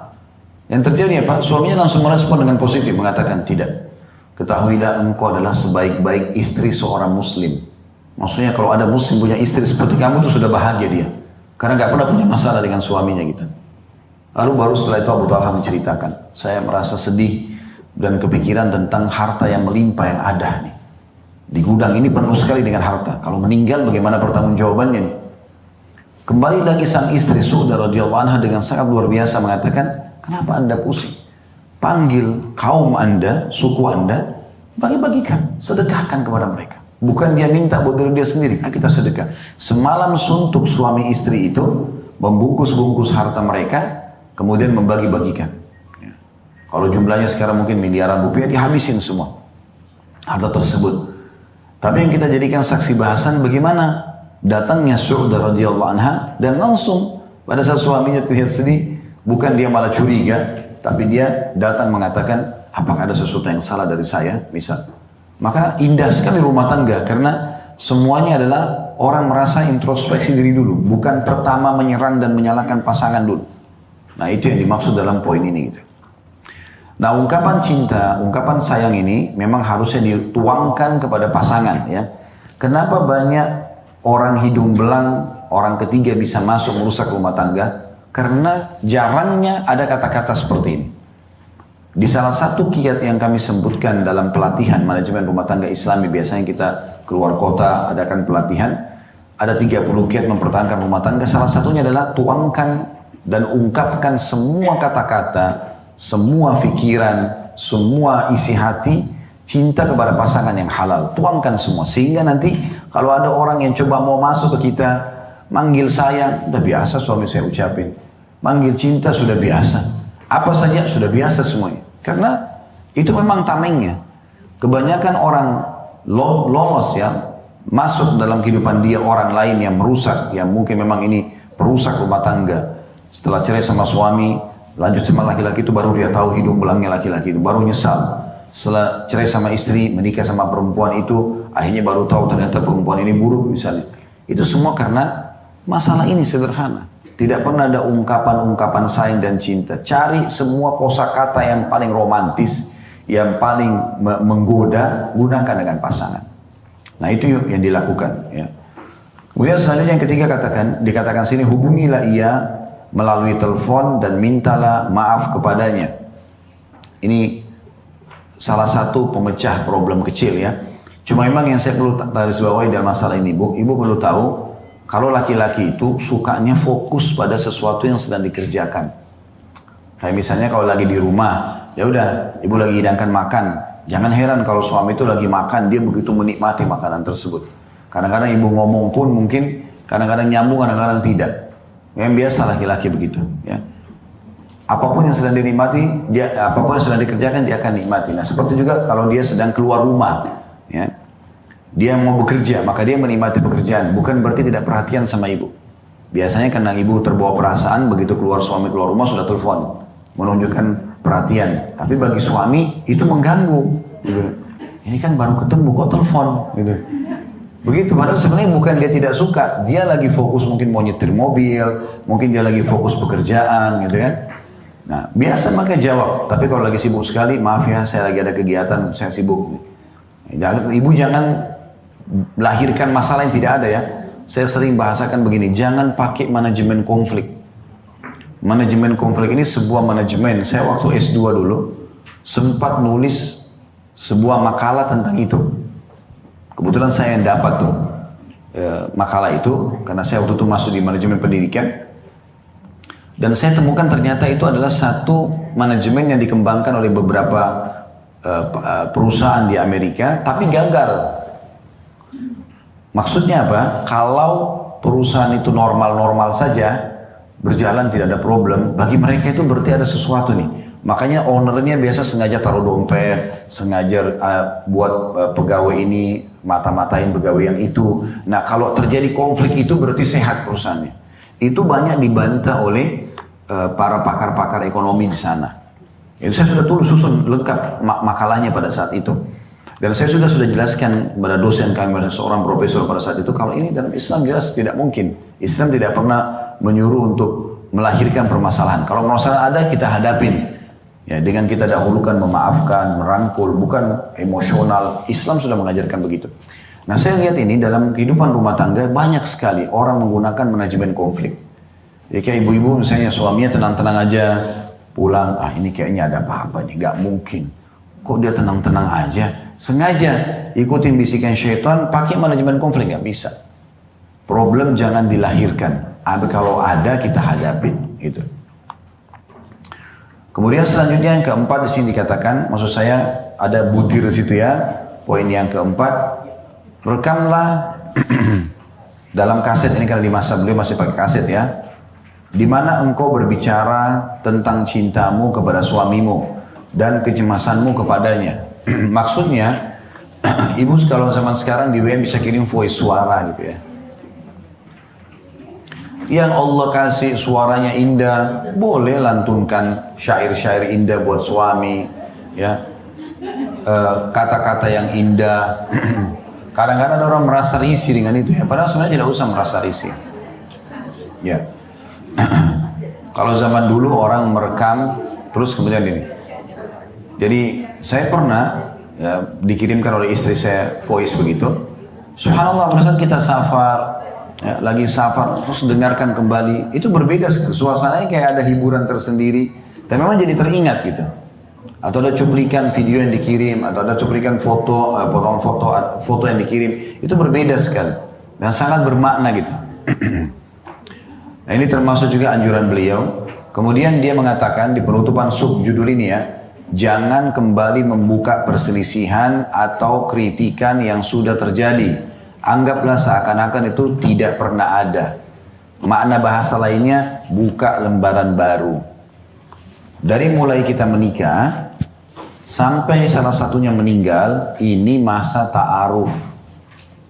Yang terjadi apa? Suaminya langsung merespon dengan positif, mengatakan, tidak. Ketahuilah engkau adalah sebaik-baik istri seorang muslim. Maksudnya kalau ada muslim punya istri seperti kamu itu sudah bahagia dia. Karena gak pernah punya masalah dengan suaminya gitu. Lalu baru setelah itu Abu Talha menceritakan, saya merasa sedih dan kepikiran tentang harta yang melimpah yang ada nih. Di gudang ini penuh sekali dengan harta. Kalau meninggal bagaimana pertanggungjawabannya nih? Kembali lagi sang istri Su'dah radhiyallahu anha dengan sangat luar biasa mengatakan, kenapa anda pusing? Panggil kaum anda, suku anda, bagi-bagikan, sedekahkan kepada mereka. Bukan dia minta buat diri dia sendiri, kita sedekah. Semalam suntuk suami istri itu membungkus-bungkus harta mereka, kemudian membagi-bagikan. Ya. Kalau jumlahnya sekarang mungkin miliaran rupiah, dihabisin semua harta tersebut. Tapi yang kita jadikan saksi bahasan bagaimana datangnya Su'dah radhiyallahu anha dan langsung pada saat suaminya terlihat sedih, bukan dia malah curiga, tapi dia datang mengatakan, apakah ada sesuatu yang salah dari saya, misal. Maka indah sekali rumah tangga, karena semuanya adalah orang merasa introspeksi diri dulu, bukan pertama menyerang dan menyalahkan pasangan dulu. Nah itu yang dimaksud dalam poin ini gitu. Nah ungkapan cinta, ungkapan sayang ini memang harusnya dituangkan kepada pasangan ya. Kenapa banyak orang hidung belang, orang ketiga bisa masuk merusak rumah tangga? Karena jarangnya ada kata-kata seperti ini. Di salah satu kiat yang kami sebutkan dalam pelatihan manajemen rumah tangga Islami, biasanya kita keluar kota adakan pelatihan, ada 30 kiat mempertahankan rumah tangga. Salah satunya adalah tuangkan dan ungkapkan semua kata-kata, semua pikiran, semua isi hati, cinta kepada pasangan yang halal. Tuangkan semua. Sehingga nanti kalau ada orang yang coba mau masuk ke kita, manggil sayang, sudah biasa suami saya ucapin. Manggil cinta sudah biasa. Apa saja sudah biasa semuanya. Karena itu memang tamengnya. Kebanyakan orang lolos ya, masuk dalam kehidupan dia orang lain yang merusak, yang mungkin memang ini perusak rumah tangga. Setelah cerai sama suami, lanjut sama laki-laki itu baru dia tahu hidung belangnya laki-laki itu, baru nyesal. Setelah cerai sama istri, menikah sama perempuan itu, akhirnya baru tahu ternyata perempuan ini buruk misalnya. Itu semua karena masalah ini sederhana. Tidak pernah ada ungkapan-ungkapan sayang dan cinta. Cari semua kosakata yang paling romantis, yang paling menggoda, gunakan dengan pasangan. Nah itu yang dilakukan. Ya. Kemudian selanjutnya yang ketiga dikatakan sini, hubungilah ia melalui telepon dan mintalah maaf kepadanya. Ini salah satu pemecah problem kecil ya. Cuma memang yang saya perlu taris bawahi dalam masalah ini, ibu perlu tahu, kalau laki-laki itu sukanya fokus pada sesuatu yang sedang dikerjakan. Kayak misalnya kalau lagi di rumah, ya udah, ibu lagi hidangkan makan. Jangan heran kalau suami itu lagi makan, dia begitu menikmati makanan tersebut. Kadang-kadang ibu ngomong pun mungkin kadang-kadang nyambung, kadang-kadang tidak. Yang biasa laki-laki begitu. Ya. Apapun yang sedang dinikmati, apapun yang sedang dikerjakan, dia akan nikmati. Nah seperti juga kalau dia sedang keluar rumah, ya. Dia mau bekerja, maka dia menikmati pekerjaan. Bukan berarti tidak perhatian sama ibu. Biasanya karena ibu terbawa perasaan, begitu suami keluar rumah sudah telepon. Menunjukkan perhatian. Tapi bagi suami, itu mengganggu. Gitu. Ini kan baru ketemu, kok telepon. Gitu. Begitu, padahal sebenarnya bukan dia tidak suka. Dia lagi fokus mungkin mau nyetir mobil. Mungkin dia lagi fokus pekerjaan, gitu kan. Nah, biasa maka jawab. Tapi kalau lagi sibuk sekali, maaf ya, saya lagi ada kegiatan, saya sibuk. Ibu jangan lahirkan masalah yang tidak ada ya. Saya sering bahasakan begini, jangan pakai manajemen konflik. Manajemen konflik ini sebuah manajemen. Saya waktu S2 dulu sempat nulis sebuah makalah tentang itu. Kebetulan saya yang dapat tuh makalah itu karena saya waktu itu masuk di manajemen pendidikan. Dan saya temukan ternyata itu adalah satu manajemen yang dikembangkan oleh beberapa perusahaan di Amerika, tapi gagal. Maksudnya apa? Kalau perusahaan itu normal-normal saja, berjalan tidak ada problem, bagi mereka itu berarti ada sesuatu nih. Makanya ownernya biasa sengaja taruh dompet, sengaja buat pegawai ini, mata-matain pegawai yang itu. Nah kalau terjadi konflik itu berarti sehat perusahaannya. Itu banyak dibantah oleh para pakar-pakar ekonomi di sana. Itu saya sudah susun lengkap makalahnya pada saat itu. Dan saya sudah jelaskan kepada dosen kami, seorang profesor pada saat itu, kalau ini dalam Islam jelas tidak mungkin. Islam tidak pernah menyuruh untuk melahirkan permasalahan. Kalau permasalahan ada, kita hadapin. Ya, dengan kita dahulukan memaafkan, merangkul, bukan emosional. Islam sudah mengajarkan begitu. Nah saya lihat ini dalam kehidupan rumah tangga banyak sekali orang menggunakan manajemen konflik. Jadi kayak ibu-ibu misalnya suaminya tenang-tenang aja, pulang, ini kayaknya ada apa-apa nih, gak mungkin. Kok dia tenang-tenang aja? Sengaja ikutin bisikan syaitan, pakai manajemen konflik, gak bisa. Problem jangan dilahirkan. Kalau ada kita hadapin, gitu. Kemudian selanjutnya yang keempat di sini dikatakan, maksud saya ada butir di situ ya. Poin yang keempat, rekamlah dalam kaset ini karena di masa beliau masih pakai kaset ya. Di mana engkau berbicara tentang cintamu kepada suamimu dan kecemasanmu kepadanya. Maksudnya, ibu kalau zaman sekarang di WM bisa kirim voice suara gitu ya. Yang Allah kasih suaranya indah, boleh lantunkan syair-syair indah buat suami. ya, kata-kata yang indah. Kadang-kadang ada orang merasa risih dengan itu ya, padahal sebenarnya tidak usah merasa risih. Ya, kalau zaman dulu orang merekam terus kemudian ini. Jadi saya pernah ya, dikirimkan oleh istri saya voice begitu. Subhanallah, pada saat kita safar, ya, lagi safar terus dengarkan kembali, itu berbeda sekali. Suasananya kayak ada hiburan tersendiri dan memang jadi teringat gitu. Atau ada cuplikan video yang dikirim, atau ada cuplikan foto, foto yang dikirim, itu berbeda sekali dan sangat bermakna gitu. Nah, ini termasuk juga anjuran beliau. Kemudian dia mengatakan di penutupan subjudul ini ya, jangan kembali membuka perselisihan atau kritikan yang sudah terjadi. Anggaplah seakan-akan itu tidak pernah ada. Makna bahasa lainnya, buka lembaran baru. Dari mulai kita menikah sampai salah satunya meninggal, ini masa ta'aruf.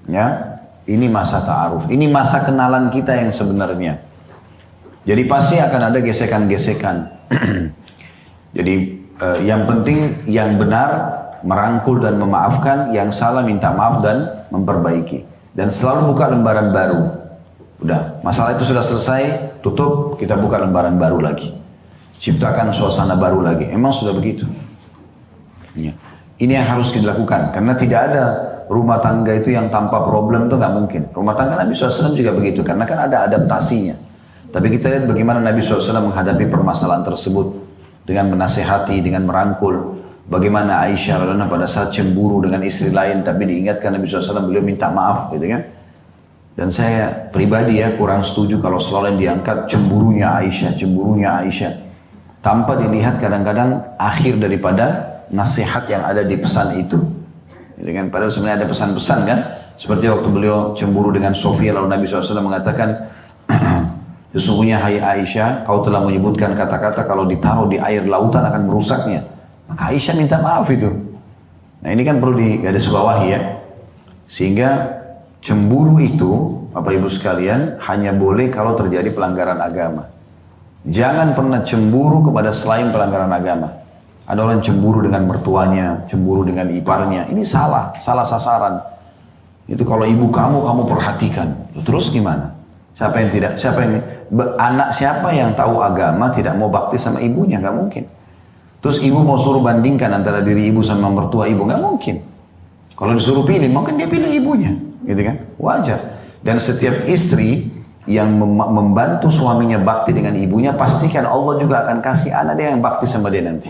Ya, ini masa ta'aruf. Ini masa kenalan kita yang sebenarnya. Jadi pasti akan ada gesekan-gesekan. Jadi yang penting yang benar merangkul dan memaafkan, yang salah minta maaf dan memperbaiki. Dan selalu buka lembaran baru. Udah, masalah itu sudah selesai, tutup, kita buka lembaran baru lagi. Ciptakan suasana baru lagi. Emang sudah begitu. Ya. Ini yang harus dilakukan. Karena tidak ada rumah tangga itu yang tanpa problem, itu nggak mungkin. Rumah tangga Nabi SAW juga begitu. Karena kan ada adaptasinya. Tapi kita lihat bagaimana Nabi SAW menghadapi permasalahan tersebut. Dengan menasehati, dengan merangkul. Bagaimana Aisyah radhiyallahu pada saat cemburu dengan istri lain. Tapi diingatkan Nabi SAW, beliau minta maaf. Gitu kan. Dan saya pribadi ya kurang setuju kalau selalu diangkat cemburunya Aisyah. Tanpa dilihat kadang-kadang akhir daripada nasihat yang ada di pesan itu. Gitu kan? Padahal sebenarnya ada pesan-pesan kan. Seperti waktu beliau cemburu dengan Sofia, lalu Nabi SAW mengatakan, sesungguhnya hai Aisyah, kau telah menyebutkan kata-kata kalau ditaruh di air lautan akan merusaknya. Maka Aisyah minta maaf itu. Nah ini kan perlu digarisbawahi ya. Sehingga cemburu itu, Bapak Ibu sekalian, hanya boleh kalau terjadi pelanggaran agama. Jangan pernah cemburu kepada selain pelanggaran agama. Ada orang cemburu dengan mertuanya, cemburu dengan iparnya. Ini salah sasaran. Itu kalau ibu kamu perhatikan. Terus gimana? Siapa yang tahu agama tidak mau bakti sama ibunya? Gak mungkin. Terus ibu mau suruh bandingkan antara diri ibu sama mertua ibu? Gak mungkin. Kalau disuruh pilih, mungkin dia pilih ibunya. Gitu kan? Wajar. Dan setiap istri yang membantu suaminya bakti dengan ibunya, pastikan Allah juga akan kasih anak dia yang bakti sama dia nanti.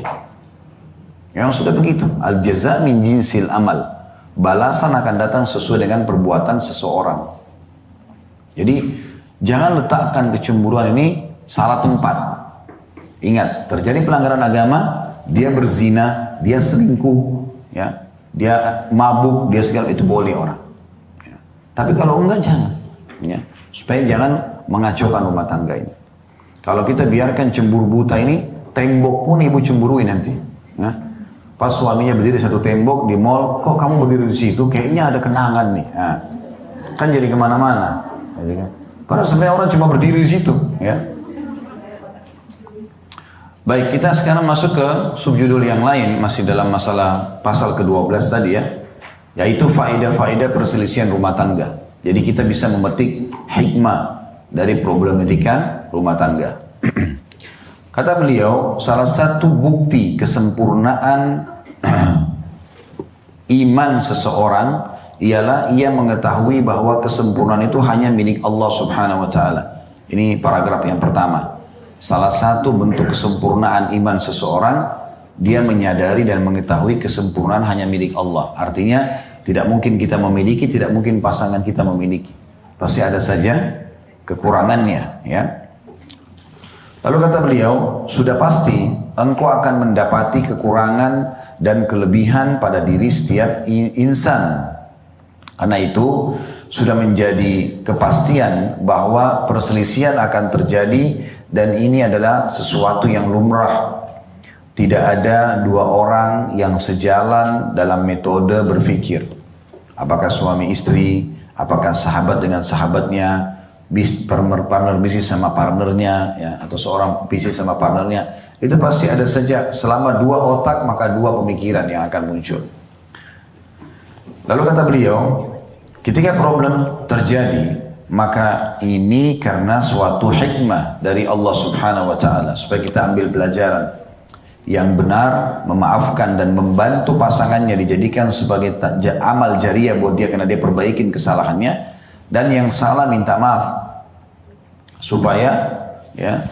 Yang sudah begitu. Al-jaza min jinsil amal. Balasan akan datang sesuai dengan perbuatan seseorang. Jadi, jangan letakkan kecemburuan ini salah tempat. Ingat, terjadi pelanggaran agama, dia berzina, dia selingkuh, ya, dia mabuk, dia segala itu boleh orang. Ya. Tapi kalau enggak jangan. Ya. Supaya jangan mengacaukan rumah tangga ini. Kalau kita biarkan cemburu buta ini, tembok pun ibu cemburui nanti. Ya. Pas suaminya berdiri satu tembok di mall, kok kamu berdiri di situ? Kayaknya ada kenangan nih. Nah, kan jadi kemana-mana. Jadi kan. Padahal sebenarnya orang cuma berdiri di situ. Ya. Baik, kita sekarang masuk ke subjudul yang lain, masih dalam masalah pasal ke-12 tadi ya. Yaitu faedah-faedah perselisihan rumah tangga. Jadi kita bisa memetik hikmah dari problematika rumah tangga. Kata beliau, salah satu bukti kesempurnaan iman seseorang ialah ia mengetahui bahwa kesempurnaan itu hanya milik Allah Subhanahu wa taala. Ini paragraf yang pertama. Salah satu bentuk kesempurnaan iman seseorang, dia menyadari dan mengetahui kesempurnaan hanya milik Allah. Artinya tidak mungkin kita memiliki, tidak mungkin pasangan kita memiliki. Pasti ada saja kekurangannya, ya. Lalu kata beliau, sudah pasti engkau akan mendapati kekurangan dan kelebihan pada diri setiap insan. Karena itu sudah menjadi kepastian bahwa perselisihan akan terjadi dan ini adalah sesuatu yang lumrah. Tidak ada dua orang yang sejalan dalam metode berpikir. Apakah suami istri, apakah sahabat dengan sahabatnya, partner bisnis sama partnernya, ya, atau seorang bisnis sama partnernya. itu pasti ada saja, selama dua otak maka dua pemikiran yang akan muncul. Lalu kata beliau, ketika problem terjadi, maka ini karena suatu hikmah dari Allah Subhanahu wa Ta'ala, supaya kita ambil pelajaran. Yang benar memaafkan dan membantu pasangannya dijadikan sebagai amal jariah buat dia karena dia perbaikin kesalahannya, dan yang salah minta maaf supaya ya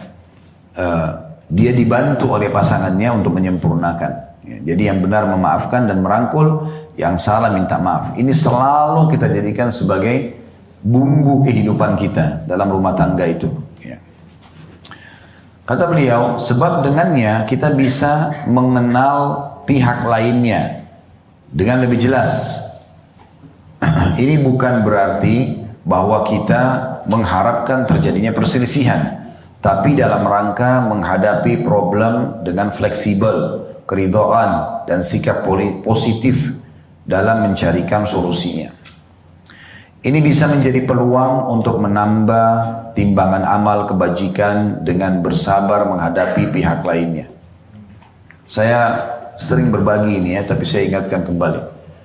dia dibantu oleh pasangannya untuk menyempurnakan. Ya, jadi yang benar memaafkan dan merangkul, yang salah minta maaf. Ini selalu kita jadikan sebagai bumbu kehidupan kita dalam rumah tangga itu. Ya. Kata beliau, sebab dengannya kita bisa mengenal pihak lainnya dengan lebih jelas. Ini bukan berarti bahwa kita mengharapkan terjadinya perselisihan, tapi dalam rangka menghadapi problem dengan fleksibel, keridhaan dan sikap positif dalam mencarikan solusinya. Ini bisa menjadi peluang untuk menambah timbangan amal kebajikan dengan bersabar menghadapi pihak lainnya. Saya sering berbagi ini ya, tapi saya ingatkan kembali.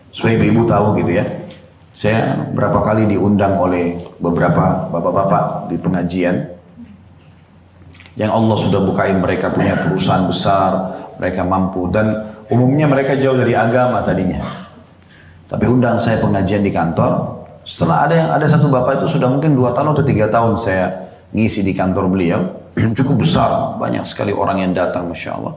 Supaya ibu tahu gitu ya. Saya berapa kali diundang oleh beberapa bapak-bapak di pengajian yang Allah sudah bukain mereka punya perusahaan besar, mereka mampu, dan umumnya mereka jauh dari agama tadinya. Tapi undang saya pengajian di kantor. Setelah ada satu bapak itu sudah mungkin 2 tahun atau 3 tahun saya ngisi di kantor beliau, cukup besar, banyak sekali orang yang datang, Masya Allah.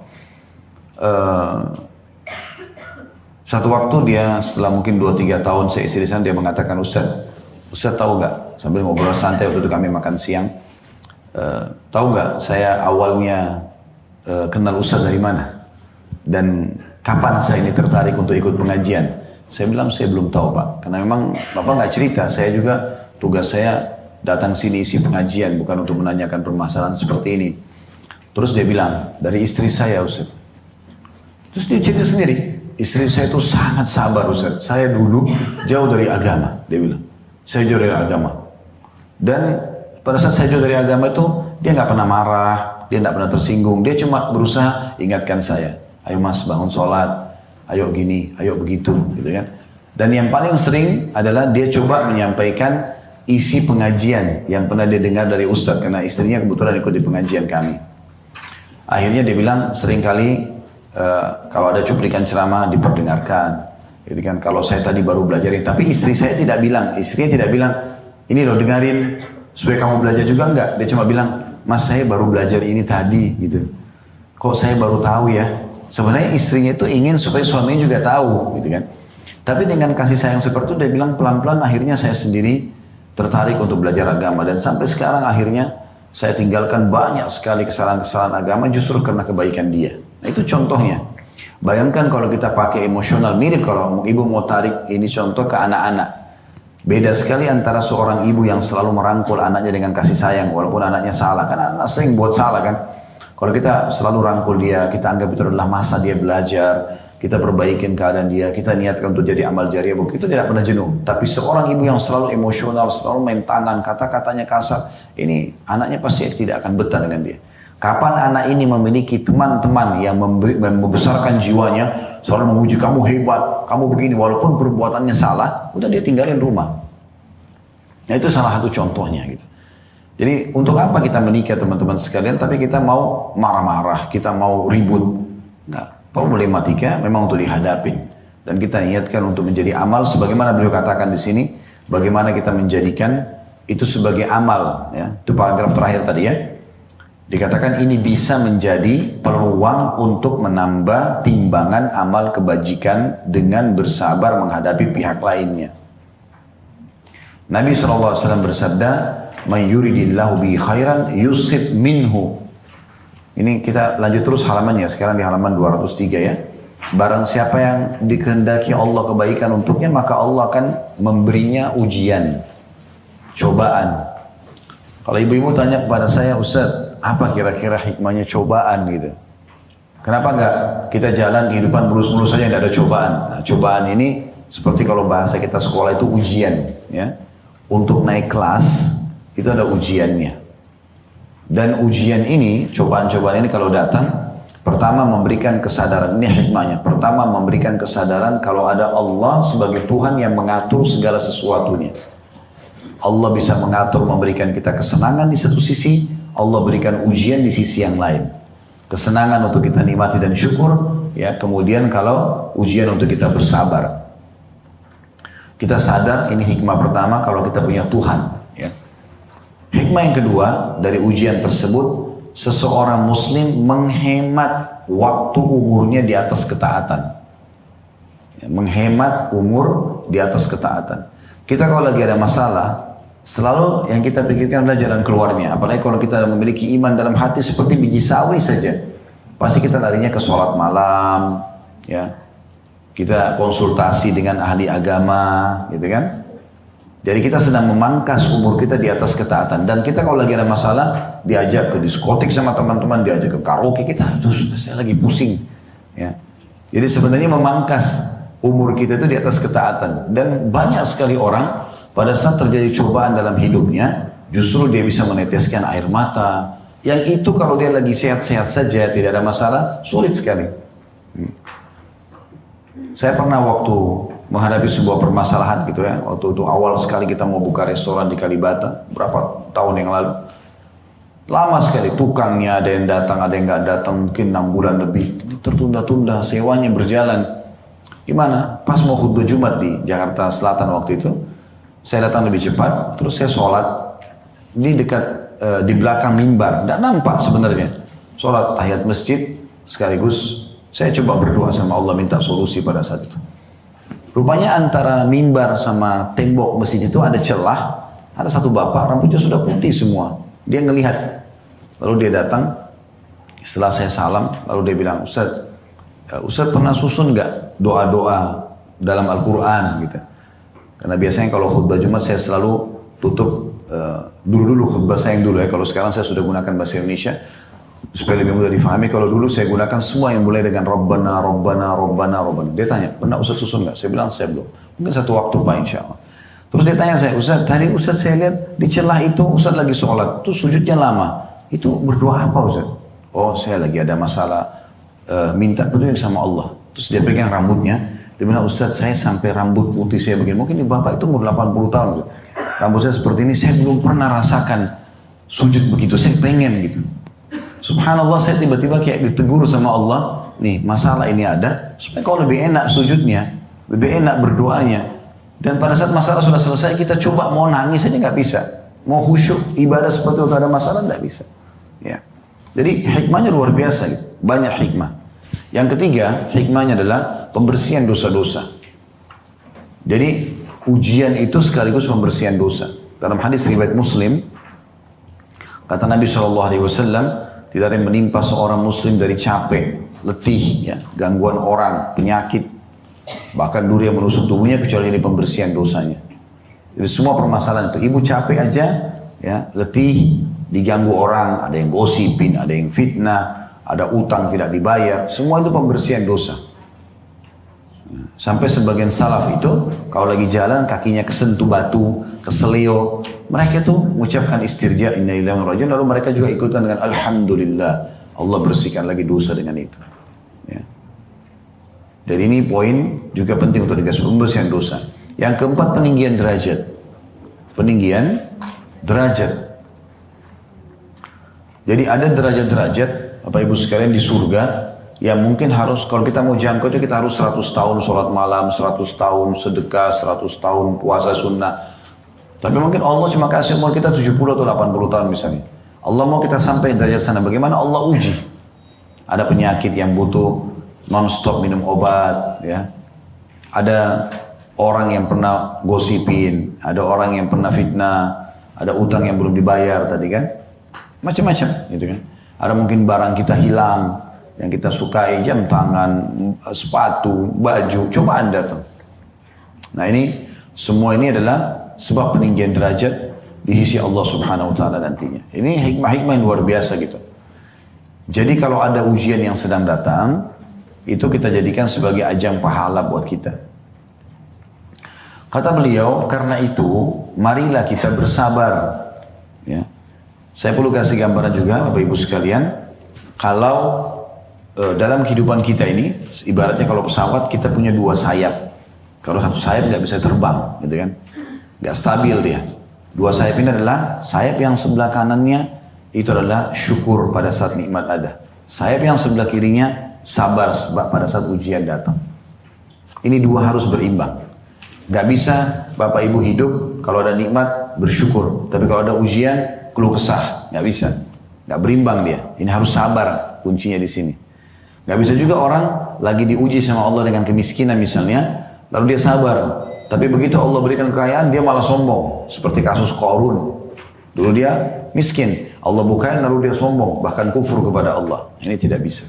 Satu waktu dia setelah mungkin 2-3 tahun saya isi di sana, dia mengatakan, Ustaz tahu gak, sambil ngobrol santai waktu itu kami makan siang, tahu gak saya awalnya kenal Ustaz dari mana? Dan kapan saya ini tertarik untuk ikut pengajian? Saya bilang saya belum tahu Pak, karena memang Bapak nggak cerita. Saya juga tugas saya datang sini isi pengajian, bukan untuk menanyakan permasalahan seperti ini. Terus dia bilang, dari istri saya Ustaz. Terus dia cerita sendiri, istri saya itu sangat sabar Ustaz. Saya dulu jauh dari agama, dia bilang. Saya jauh dari agama. Dan pada saat saya jauh dari agama itu, dia nggak pernah marah, dia nggak pernah tersinggung. Dia cuma berusaha ingatkan saya, ayo mas bangun sholat. Ayo gini, ayo begitu, gitu kan. Dan yang paling sering adalah dia coba menyampaikan isi pengajian yang pernah dia dengar dari Ustadz, karena istrinya kebetulan ikut di pengajian kami. Akhirnya dia bilang seringkali kalau ada cuplikan ceramah diperdengarkan, gitu kan. Kalau saya tadi baru belajar ini, tapi istrinya tidak bilang, ini loh dengarin supaya kamu belajar juga, enggak. Dia cuma bilang, mas saya baru belajar ini tadi, gitu. Kok saya baru tahu ya? Sebenarnya istrinya itu ingin supaya suaminya juga tahu, gitu kan. Tapi dengan kasih sayang seperti itu, dia bilang pelan-pelan akhirnya saya sendiri tertarik untuk belajar agama. Dan sampai sekarang akhirnya saya tinggalkan banyak sekali kesalahan-kesalahan agama justru karena kebaikan dia. Nah itu contohnya. Bayangkan kalau kita pakai emosional, mirip kalau ibu mau tarik ini contoh ke anak-anak. Beda sekali antara seorang ibu yang selalu merangkul anaknya dengan kasih sayang walaupun anaknya salah. Kan anak sering buat salah kan. Kalau kita selalu rangkul dia, kita anggap itu adalah masa dia belajar, kita perbaikin keadaan dia, kita niatkan untuk jadi amal jariah, itu tidak pernah jenuh. Tapi seorang ibu yang selalu emosional, selalu main tangan, kata-katanya kasar, ini anaknya pasti tidak akan betah dengan dia. Kapan anak ini memiliki teman-teman yang membesarkan jiwanya, selalu memuji kamu hebat, kamu begini, walaupun perbuatannya salah, udah dia tinggalin rumah. Nah itu salah satu contohnya gitu. Jadi untuk apa kita menikah teman-teman sekalian, tapi kita mau marah-marah, kita mau ribut. Nah, problematika memang untuk dihadapin. Dan kita ingatkan untuk menjadi amal, sebagaimana beliau katakan di sini, bagaimana kita menjadikan itu sebagai amal. Ya. Itu paragraf terakhir tadi ya. Dikatakan ini bisa menjadi peluang untuk menambah timbangan amal kebajikan dengan bersabar menghadapi pihak lainnya. Nabi SAW bersabda, "Man yuridillahu bi khairan yusib minhu." Ini kita lanjut terus halamannya, sekarang di halaman 203 ya. Barang siapa yang dikehendaki Allah kebaikan untuknya, maka Allah akan memberinya ujian, cobaan. Kalau ibu-ibu tanya kepada saya, Ustaz, apa kira-kira hikmahnya cobaan gitu? Kenapa enggak kita jalan kehidupan mulus-mulus saja, tidak ada cobaan? Nah, cobaan ini seperti kalau bahasa kita sekolah itu ujian, ya. Untuk naik kelas itu ada ujiannya. Dan ujian ini, cobaan-cobaan ini kalau datang, Pertama memberikan kesadaran, ini hikmahnya. Pertama memberikan kesadaran kalau ada Allah sebagai Tuhan yang mengatur segala sesuatunya. Allah bisa mengatur, memberikan kita kesenangan di satu sisi, Allah berikan ujian di sisi yang lain. Kesenangan untuk kita nikmati dan syukur, ya. Kemudian kalau ujian untuk kita bersabar. Kita sadar ini hikmah pertama kalau kita punya Tuhan, ya. Hikmah yang kedua dari ujian tersebut, seseorang muslim menghemat waktu umurnya di atas ketaatan. Ya, menghemat umur di atas ketaatan. Kita kalau lagi ada masalah, selalu yang kita pikirkan adalah jalan keluarnya. Apalagi kalau kita memiliki iman dalam hati seperti biji sawi saja. Pasti kita larinya ke sholat malam, ya. Kita konsultasi dengan ahli agama, gitu kan. Jadi kita sedang memangkas umur kita di atas ketaatan. Dan kita kalau lagi ada masalah, diajak ke diskotik sama teman-teman, diajak ke karaoke, kita terus saya lagi pusing. Ya. Jadi sebenarnya memangkas umur kita itu di atas ketaatan. Dan banyak sekali orang pada saat terjadi cobaan dalam hidupnya, justru dia bisa meneteskan air mata. Yang itu kalau dia lagi sehat-sehat saja, tidak ada masalah, sulit sekali. Saya pernah waktu menghadapi sebuah permasalahan gitu ya. Waktu itu awal sekali kita mau buka restoran di Kalibata, berapa tahun yang lalu. Lama sekali, tukangnya ada yang datang, ada yang nggak datang, mungkin 6 bulan lebih. Tertunda-tunda, sewanya berjalan. Gimana? Pas mau khutbah Jumat di Jakarta Selatan waktu itu, saya datang lebih cepat, terus saya sholat di dekat, di belakang mimbar. Nggak nampak sebenarnya. Sholat tahiyat masjid, sekaligus saya coba berdoa sama Allah minta solusi pada saat itu. Rupanya antara mimbar sama tembok masjid itu ada celah, ada satu bapak rambutnya sudah putih semua. Dia ngelihat, lalu dia datang, setelah saya salam, lalu dia bilang, Ustaz pernah susun nggak doa-doa dalam Al-Quran gitu? Karena biasanya kalau khutbah Jumat saya selalu tutup, dulu khutbah saya yang dulu ya, kalau sekarang saya sudah gunakan bahasa Indonesia, supaya lebih mudah difahami. Kalau dulu saya gunakan semua yang mulai dengan Rabbana, Rabbana, Rabbana, Rabbana. Dia tanya, pernah Ustaz susun nggak? Saya bilang, saya belum. Mungkin satu waktu Pak insya Allah. Terus dia tanya saya, Ustaz, tadi Ustaz saya lihat di celah itu Ustaz lagi sholat. Terus sujudnya lama. Itu berdoa apa Ustaz? Oh saya lagi ada masalah, minta petunjuk sama Allah. Terus dia pegang rambutnya. Dia bilang, Ustaz saya sampai rambut putih saya begini. Mungkin di Bapak itu umur 80 tahun. Gitu. Rambut saya seperti ini, saya belum pernah rasakan sujud begitu. Saya pengen gitu. Subhanallah, saya tiba-tiba kayak ditegur sama Allah, nih masalah ini ada, supaya kau lebih enak sujudnya, lebih enak berdoanya. Dan pada saat masalah sudah selesai, kita coba mau nangis saja nggak bisa, mau khusyuk ibadah seperti itu ada masalah nggak bisa. Ya. Jadi hikmahnya luar biasa, gitu. Banyak hikmah. Yang ketiga, hikmahnya adalah pembersihan dosa-dosa. Jadi ujian itu sekaligus pembersihan dosa. Dalam hadis riwayat Muslim, kata Nabi SAW, tidak ada yang menimpa seorang muslim dari capek, letih, ya, gangguan orang, penyakit, bahkan duri yang menusuk tubuhnya kecuali ini pembersihan dosanya. Jadi semua permasalahan itu, ibu capek aja, ya, letih, diganggu orang, ada yang gosipin, ada yang fitnah, ada utang tidak dibayar, semua itu pembersihan dosa. Sampai sebagian salaf itu, kalau lagi jalan kakinya kesentuh batu, keseleo, mereka tuh mengucapkan istirja, inna lillahi wa inna ilaihi raji'un, lalu mereka juga ikutan dengan alhamdulillah, Allah bersihkan lagi dosa dengan itu. Ya. Dan ini poin juga penting untuk dikasih pembersihan dosa. Yang keempat, peninggian derajat. Peninggian derajat. Jadi ada derajat-derajat, Bapak Ibu sekalian di surga, yang mungkin harus, kalau kita mau jangkau itu kita harus 100 tahun sholat malam, 100 tahun sedekah, 100 tahun puasa sunnah. Tapi mungkin Allah cuma kasih umur kita 70 atau 80 tahun misalnya. Allah mau kita sampai derajat sana, bagaimana Allah uji? Ada penyakit yang butuh non-stop minum obat, ya. Ada orang yang pernah gosipin, ada orang yang pernah fitnah, ada utang yang belum dibayar tadi kan. Macam-macam gitu kan. Ada mungkin barang kita hilang, yang kita sukai, jam tangan, sepatu, baju, coba Anda tuh. Nah ini, semua ini adalah sebab peninggian derajat di sisi Allah Subhanahu Wa Taala nantinya. Ini hikmah-hikmah yang luar biasa gitu. Jadi kalau ada ujian yang sedang datang, itu kita jadikan sebagai ajang pahala buat kita. Kata beliau, karena itu, marilah kita bersabar. Ya. Saya perlu kasih gambaran juga, Bapak Ibu sekalian, kalau dalam kehidupan kita ini, ibaratnya kalau pesawat kita punya dua sayap. Kalau satu sayap nggak bisa terbang, gitu kan? Nggak stabil dia. Dua sayap ini adalah sayap yang sebelah kanannya itu adalah syukur pada saat nikmat ada. Sayap yang sebelah kirinya sabar pada saat ujian datang. Ini dua harus berimbang. Gak bisa Bapak Ibu hidup kalau ada nikmat bersyukur. Tapi kalau ada ujian keluh kesah. Gak bisa. Gak berimbang dia. Ini harus sabar kuncinya di sini. Gak bisa juga orang lagi diuji sama Allah dengan kemiskinan misalnya. Lalu dia sabar. Tapi begitu Allah berikan kekayaan dia malah sombong. Seperti kasus Qarun. Dulu dia miskin. Allah bukain lalu dia sombong. Bahkan kufur kepada Allah. Ini tidak bisa.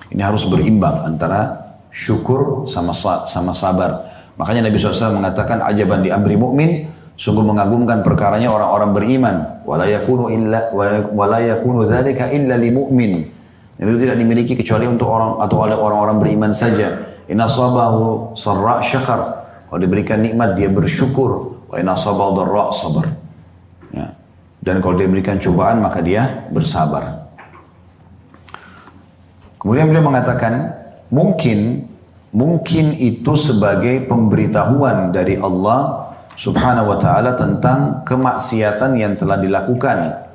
Ini harus berimbang antara syukur sama sabar. Makanya Nabi SAW mengatakan ajaban di amri mu'min, sungguh mengagumkan perkaranya orang-orang beriman. Wala yakunu dzalika illa li mu'min. Itu tidak dimiliki kecuali untuk orang atau oleh orang-orang beriman saja. Inna sabahu sarra syakar. Kalau diberikan nikmat dia bersyukur. Wa inna sabahu dharra sabar. Ya. Dan kalau diberikan cobaan maka dia bersabar. Kemudian beliau mengatakan mungkin itu sebagai pemberitahuan dari Allah subhanahu wa ta'ala tentang kemaksiatan yang telah dilakukan.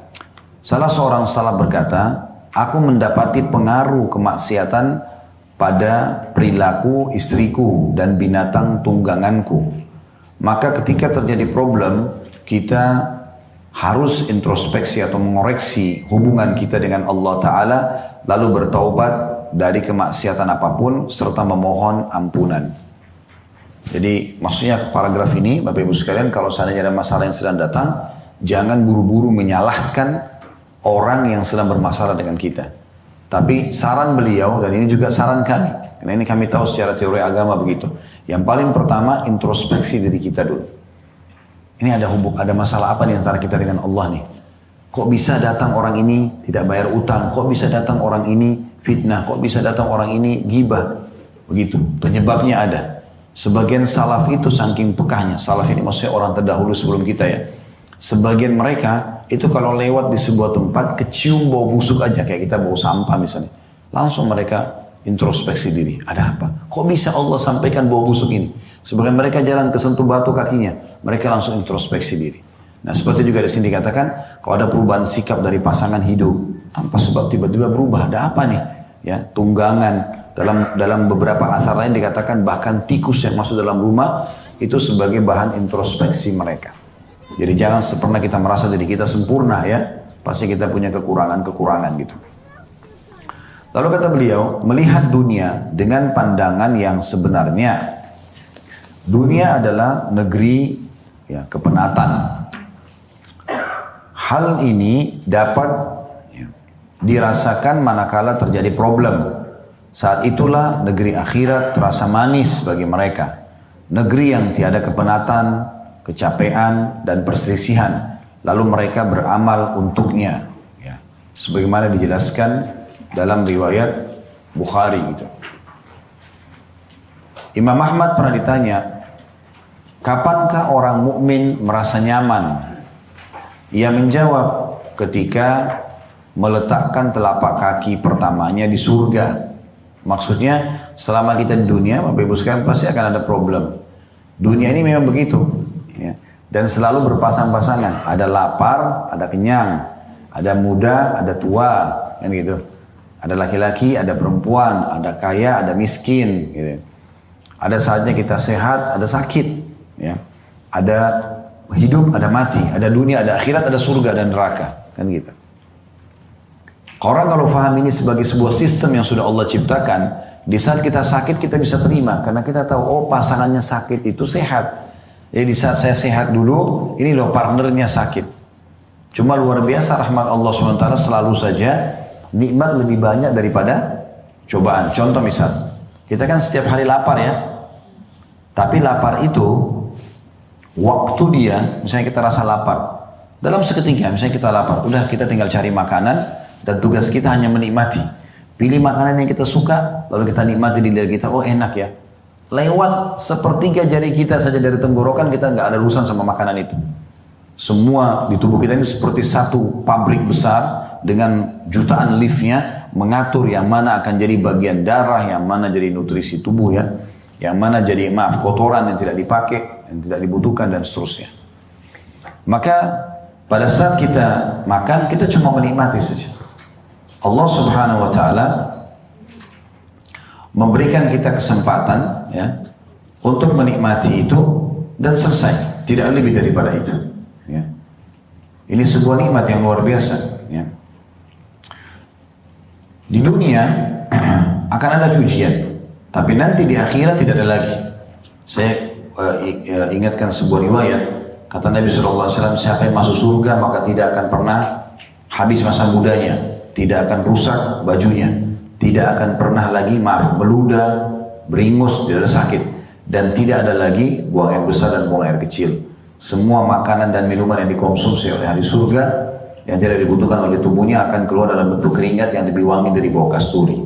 Salah seorang salaf berkata, aku mendapati pengaruh kemaksiatan pada perilaku istriku dan binatang tungganganku. Maka ketika terjadi problem, kita harus introspeksi atau mengoreksi hubungan kita dengan Allah Ta'ala, lalu bertaubat dari kemaksiatan apapun serta memohon ampunan. Jadi maksudnya paragraf ini Bapak Ibu sekalian, kalau seandainya ada masalah yang sedang datang, jangan buru-buru menyalahkan orang yang sedang bermasalah dengan kita. Tapi saran beliau, dan ini juga saran kami, karena ini kami tahu secara teori agama begitu. Yang paling pertama introspeksi diri kita dulu. Ini ada masalah apa nih antara kita dengan Allah nih? Kok bisa datang orang ini tidak bayar utang? Kok bisa datang orang ini fitnah? Kok bisa datang orang ini gibah? Begitu, penyebabnya ada. Sebagian salaf itu saking pekahnya. Salaf ini maksudnya orang terdahulu sebelum kita ya. Sebagian mereka itu kalau lewat di sebuah tempat kecium bau busuk aja. Kayak kita bau sampah misalnya. Langsung mereka introspeksi diri. Ada apa? Kok bisa Allah sampaikan bau busuk ini? Sebagian mereka jalan kesentuh batu kakinya. Mereka langsung introspeksi diri. Nah seperti juga di sini dikatakan, kalau ada perubahan sikap dari pasangan hidup, tanpa sebab tiba-tiba berubah, ada apa nih? Ya, tunggangan. Dalam beberapa asar lain dikatakan bahkan tikus yang masuk dalam rumah itu sebagai bahan introspeksi mereka. Jadi jangan pernah kita merasa diri kita sempurna ya, pasti kita punya kekurangan-kekurangan gitu. Lalu kata beliau, melihat dunia dengan pandangan yang sebenarnya. Dunia adalah negeri ya, kepenatan. Hal ini dapat ya, dirasakan manakala terjadi problem. Saat itulah negeri akhirat terasa manis bagi mereka. Negeri yang tiada kepenatan, kecapean, dan perselisihan. Lalu mereka beramal untuknya. Ya. Sebagaimana dijelaskan dalam riwayat Bukhari gitu. Imam Ahmad pernah ditanya, kapankah orang mukmin merasa nyaman? Ia menjawab, ketika meletakkan telapak kaki pertamanya di surga. Maksudnya, selama kita di dunia, Bapak Ibu sekalian pasti akan ada problem. Dunia ini memang begitu. Ya. Dan selalu berpasang-pasangan. Ada lapar, ada kenyang. Ada muda, ada tua. Kan gitu. Ada laki-laki, ada perempuan. Ada kaya, ada miskin. Gitu. Ada saatnya kita sehat, ada sakit. Ya. Ada hidup, ada mati, ada dunia, ada akhirat, ada surga dan neraka, kan gitu. Orang kalau faham ini sebagai sebuah sistem yang sudah Allah ciptakan, di saat kita sakit kita bisa terima, karena kita tahu, oh pasangannya sakit itu sehat. Jadi di saat saya sehat dulu, ini loh partnernya sakit. Cuma luar biasa rahmat Allah SWT selalu saja, nikmat lebih banyak daripada cobaan. Contoh misal, kita kan setiap hari lapar ya, tapi lapar itu, waktu dia, misalnya kita rasa lapar, dalam seketika misalnya kita lapar, udah kita tinggal cari makanan dan tugas kita hanya menikmati. Pilih makanan yang kita suka, lalu kita nikmati di lidah kita, oh enak ya. Lewat sepertiga jari kita saja dari tenggorokan, kita nggak ada urusan sama makanan itu. Semua di tubuh kita ini seperti satu pabrik besar dengan jutaan liftnya, mengatur yang mana akan jadi bagian darah, yang mana jadi nutrisi tubuh ya, yang mana jadi kotoran yang tidak dipakai, yang tidak dibutuhkan dan seterusnya. Maka pada saat kita makan, kita cuma menikmati saja. Allah Subhanahu wa taala memberikan kita kesempatan ya untuk menikmati itu dan selesai, tidak lebih daripada itu ya. Ini sebuah nikmat yang luar biasa ya. Di dunia akan ada ujian, tapi nanti di akhirat tidak ada lagi. Saya ingatkan sebuah riwayat, kata Nabi SAW, siapa yang masuk surga maka tidak akan pernah habis masa mudanya, tidak akan rusak bajunya, tidak akan pernah lagi meludah, beringus, tidak ada sakit, dan tidak ada lagi buang air besar dan buang air kecil. Semua makanan dan minuman yang dikonsumsi oleh ahli surga yang tidak dibutuhkan oleh tubuhnya akan keluar dalam bentuk keringat yang lebih wangi dari bau kasturi.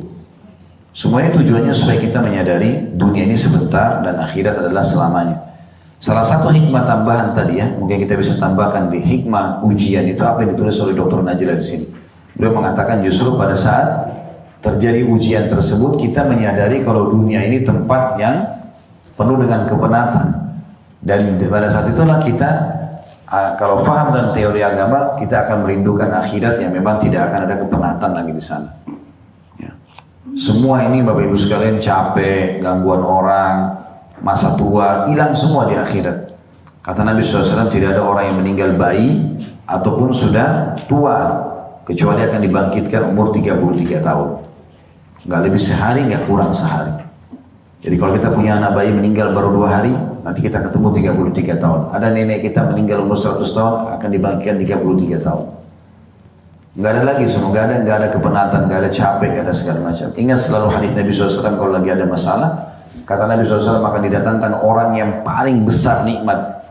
Semuanya tujuannya supaya kita menyadari dunia ini sebentar dan akhirat adalah selamanya. Salah satu hikmah tambahan tadi ya, mungkin kita bisa tambahkan di hikmah ujian itu apa yang ditulis oleh Dr. Najila di sini. Beliau mengatakan justru pada saat terjadi ujian tersebut kita menyadari kalau dunia ini tempat yang penuh dengan kepenatan, dan pada saat itulah kita kalau paham dan teori agama, kita akan merindukan akhirat yang memang tidak akan ada kepenatan lagi di sana. Ya. Semua ini Bapak Ibu sekalian capek, gangguan orang, masa tua, hilang semua di akhirat. Kata Nabi SAW, tidak ada orang yang meninggal bayi ataupun sudah tua, kecuali akan dibangkitkan umur 33 tahun. Nggak lebih sehari, nggak kurang sehari. Jadi kalau kita punya anak bayi meninggal baru 2 hari, nanti kita ketemu 33 tahun. Ada nenek kita meninggal umur 100 tahun, akan dibangkitkan 33 tahun. Nggak ada lagi semua, nggak ada kepenatan, nggak ada capek, nggak ada segala macam. Ingat selalu hadis Nabi SAW kalau lagi ada masalah, kata Nabi SAW akan didatangkan orang yang paling besar nikmat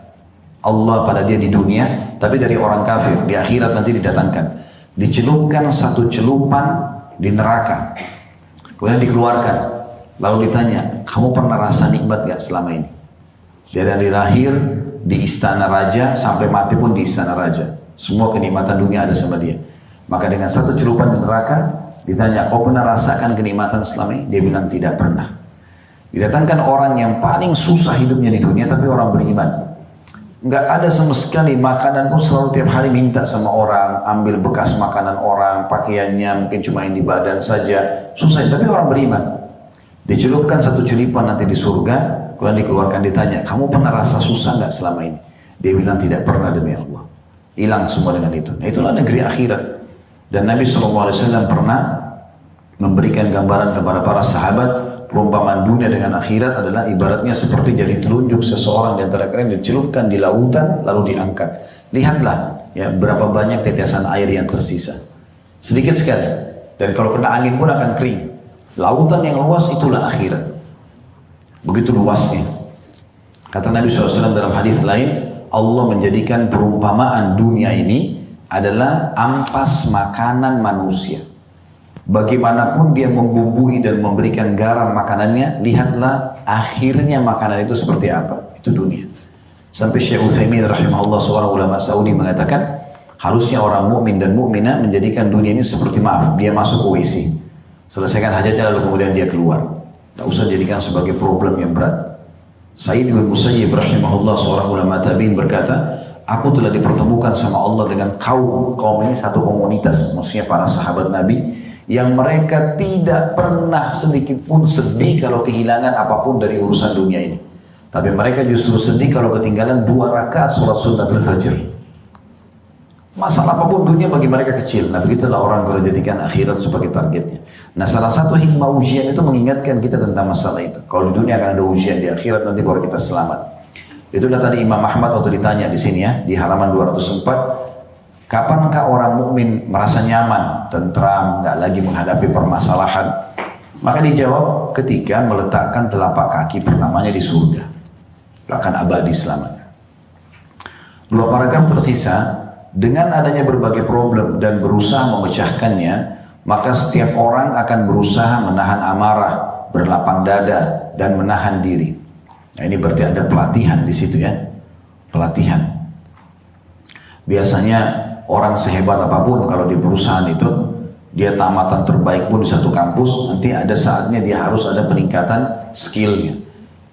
Allah pada dia di dunia, tapi dari orang kafir, di akhirat nanti didatangkan. Dicelupkan satu celupan di neraka, kemudian dikeluarkan. Lalu ditanya, kamu pernah rasa nikmat gak selama ini? Dari lahir di istana raja sampai mati pun di istana raja. Semua kenikmatan dunia ada sama dia. Maka dengan satu celupan di neraka, ditanya, kau pernah rasakan kenikmatan selama ini? Dia bilang tidak pernah. Didatangkan orang yang paling susah hidupnya di dunia, tapi orang beriman. Nggak ada sama sekali makanan pun, selalu tiap hari minta sama orang, ambil bekas makanan orang, pakaiannya mungkin cuma yang di badan saja. Susah, tapi orang beriman. Dicelupkan satu celipan nanti di surga, kemudian dikeluarkan, ditanya, kamu pernah rasa susah nggak selama ini? Dia bilang tidak pernah demi Allah. Hilang semua dengan itu. Nah, itulah negeri akhirat. Dan Nabi SAW pernah memberikan gambaran kepada para sahabat, perumpamaan dunia dengan akhirat adalah ibaratnya seperti jari telunjuk seseorang di antara kalian dicelupkan di lautan lalu diangkat. Lihatlah ya berapa banyak tetesan air yang tersisa. Sedikit sekali. Dan kalau kena angin pun akan kering. Lautan yang luas itulah akhirat. Begitu luasnya. Kata Nabi SAW dalam hadis lain, Allah menjadikan perumpamaan dunia ini adalah ampas makanan manusia. Bagaimanapun dia membumbui dan memberikan garam makanannya, lihatlah akhirnya makanan itu seperti apa. Itu dunia. Sampai Syekh Utsaimin rahimahullah, seorang ulama Saudi, mengatakan harusnya orang mukmin dan mukminah menjadikan dunia ini seperti, maaf, dia masuk ke WC, selesaikan hajatnya lalu kemudian dia keluar. Tidak usah jadikan sebagai problem yang berat. Sa'id bin Musayyib rahimahullah, seorang ulama tabi'in, berkata, aku telah dipertemukan sama Allah dengan kaum ini satu komunitas, maksudnya para sahabat Nabi, yang mereka tidak pernah sedikit pun sedih kalau kehilangan apapun dari urusan dunia ini. Tapi mereka justru sedih kalau ketinggalan 2 rakaat sholat sunnatul fajr. Masalah apapun dunia bagi mereka kecil. Nah begitulah orang kalau jadikan akhirat sebagai targetnya. Nah salah satu hikmah ujian itu mengingatkan kita tentang masalah itu. Kalau di dunia akan ada ujian, di akhirat nanti baru kita selamat. Itulah tadi Imam Ahmad waktu ditanya di sini ya, di halaman 204, kapankah orang mukmin merasa nyaman, tentram, nggak lagi menghadapi permasalahan? Maka dijawab ketika meletakkan telapak kaki pertamanya di surga, akan abadi selamanya. 2 paragraf tersisa. Dengan adanya berbagai problem dan berusaha memecahkannya, maka setiap orang akan berusaha menahan amarah, berlapang dada, dan menahan diri. Nah, ini berarti ada pelatihan di situ ya, pelatihan. Biasanya orang sehebat apapun kalau di perusahaan itu, dia tamatan terbaik pun di satu kampus, nanti ada saatnya dia harus ada peningkatan skillnya.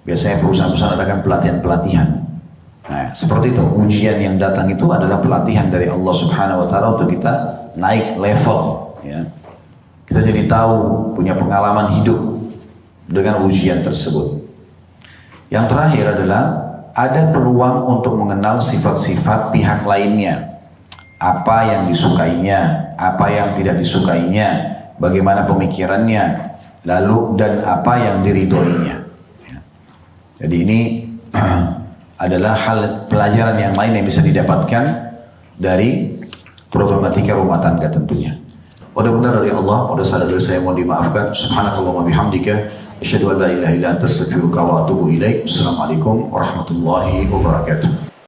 Biasanya perusahaan-perusahaan adakan pelatihan-pelatihan. Nah, seperti itu, ujian yang datang itu adalah pelatihan dari Allah Subhanahu wa Ta'ala untuk kita naik level. Ya. Kita jadi tahu, punya pengalaman hidup dengan ujian tersebut. Yang terakhir adalah ada peluang untuk mengenal sifat-sifat pihak lainnya. Apa yang disukainya, apa yang tidak disukainya, bagaimana pemikirannya, lalu dan apa yang diridhoinya. Ya. Jadi ini adalah hal pelajaran yang lain yang bisa didapatkan dari problematika rumah tangga tentunya. Mudah-mudahan dari Allah, pada saat dari saya mohon dimaafkan. Subhanakallahumma bihamdika, asyhadu an la ilaha illa anta astaghfiruka wa atubu ilaik. Assalamualaikum warahmatullahi wabarakatuh.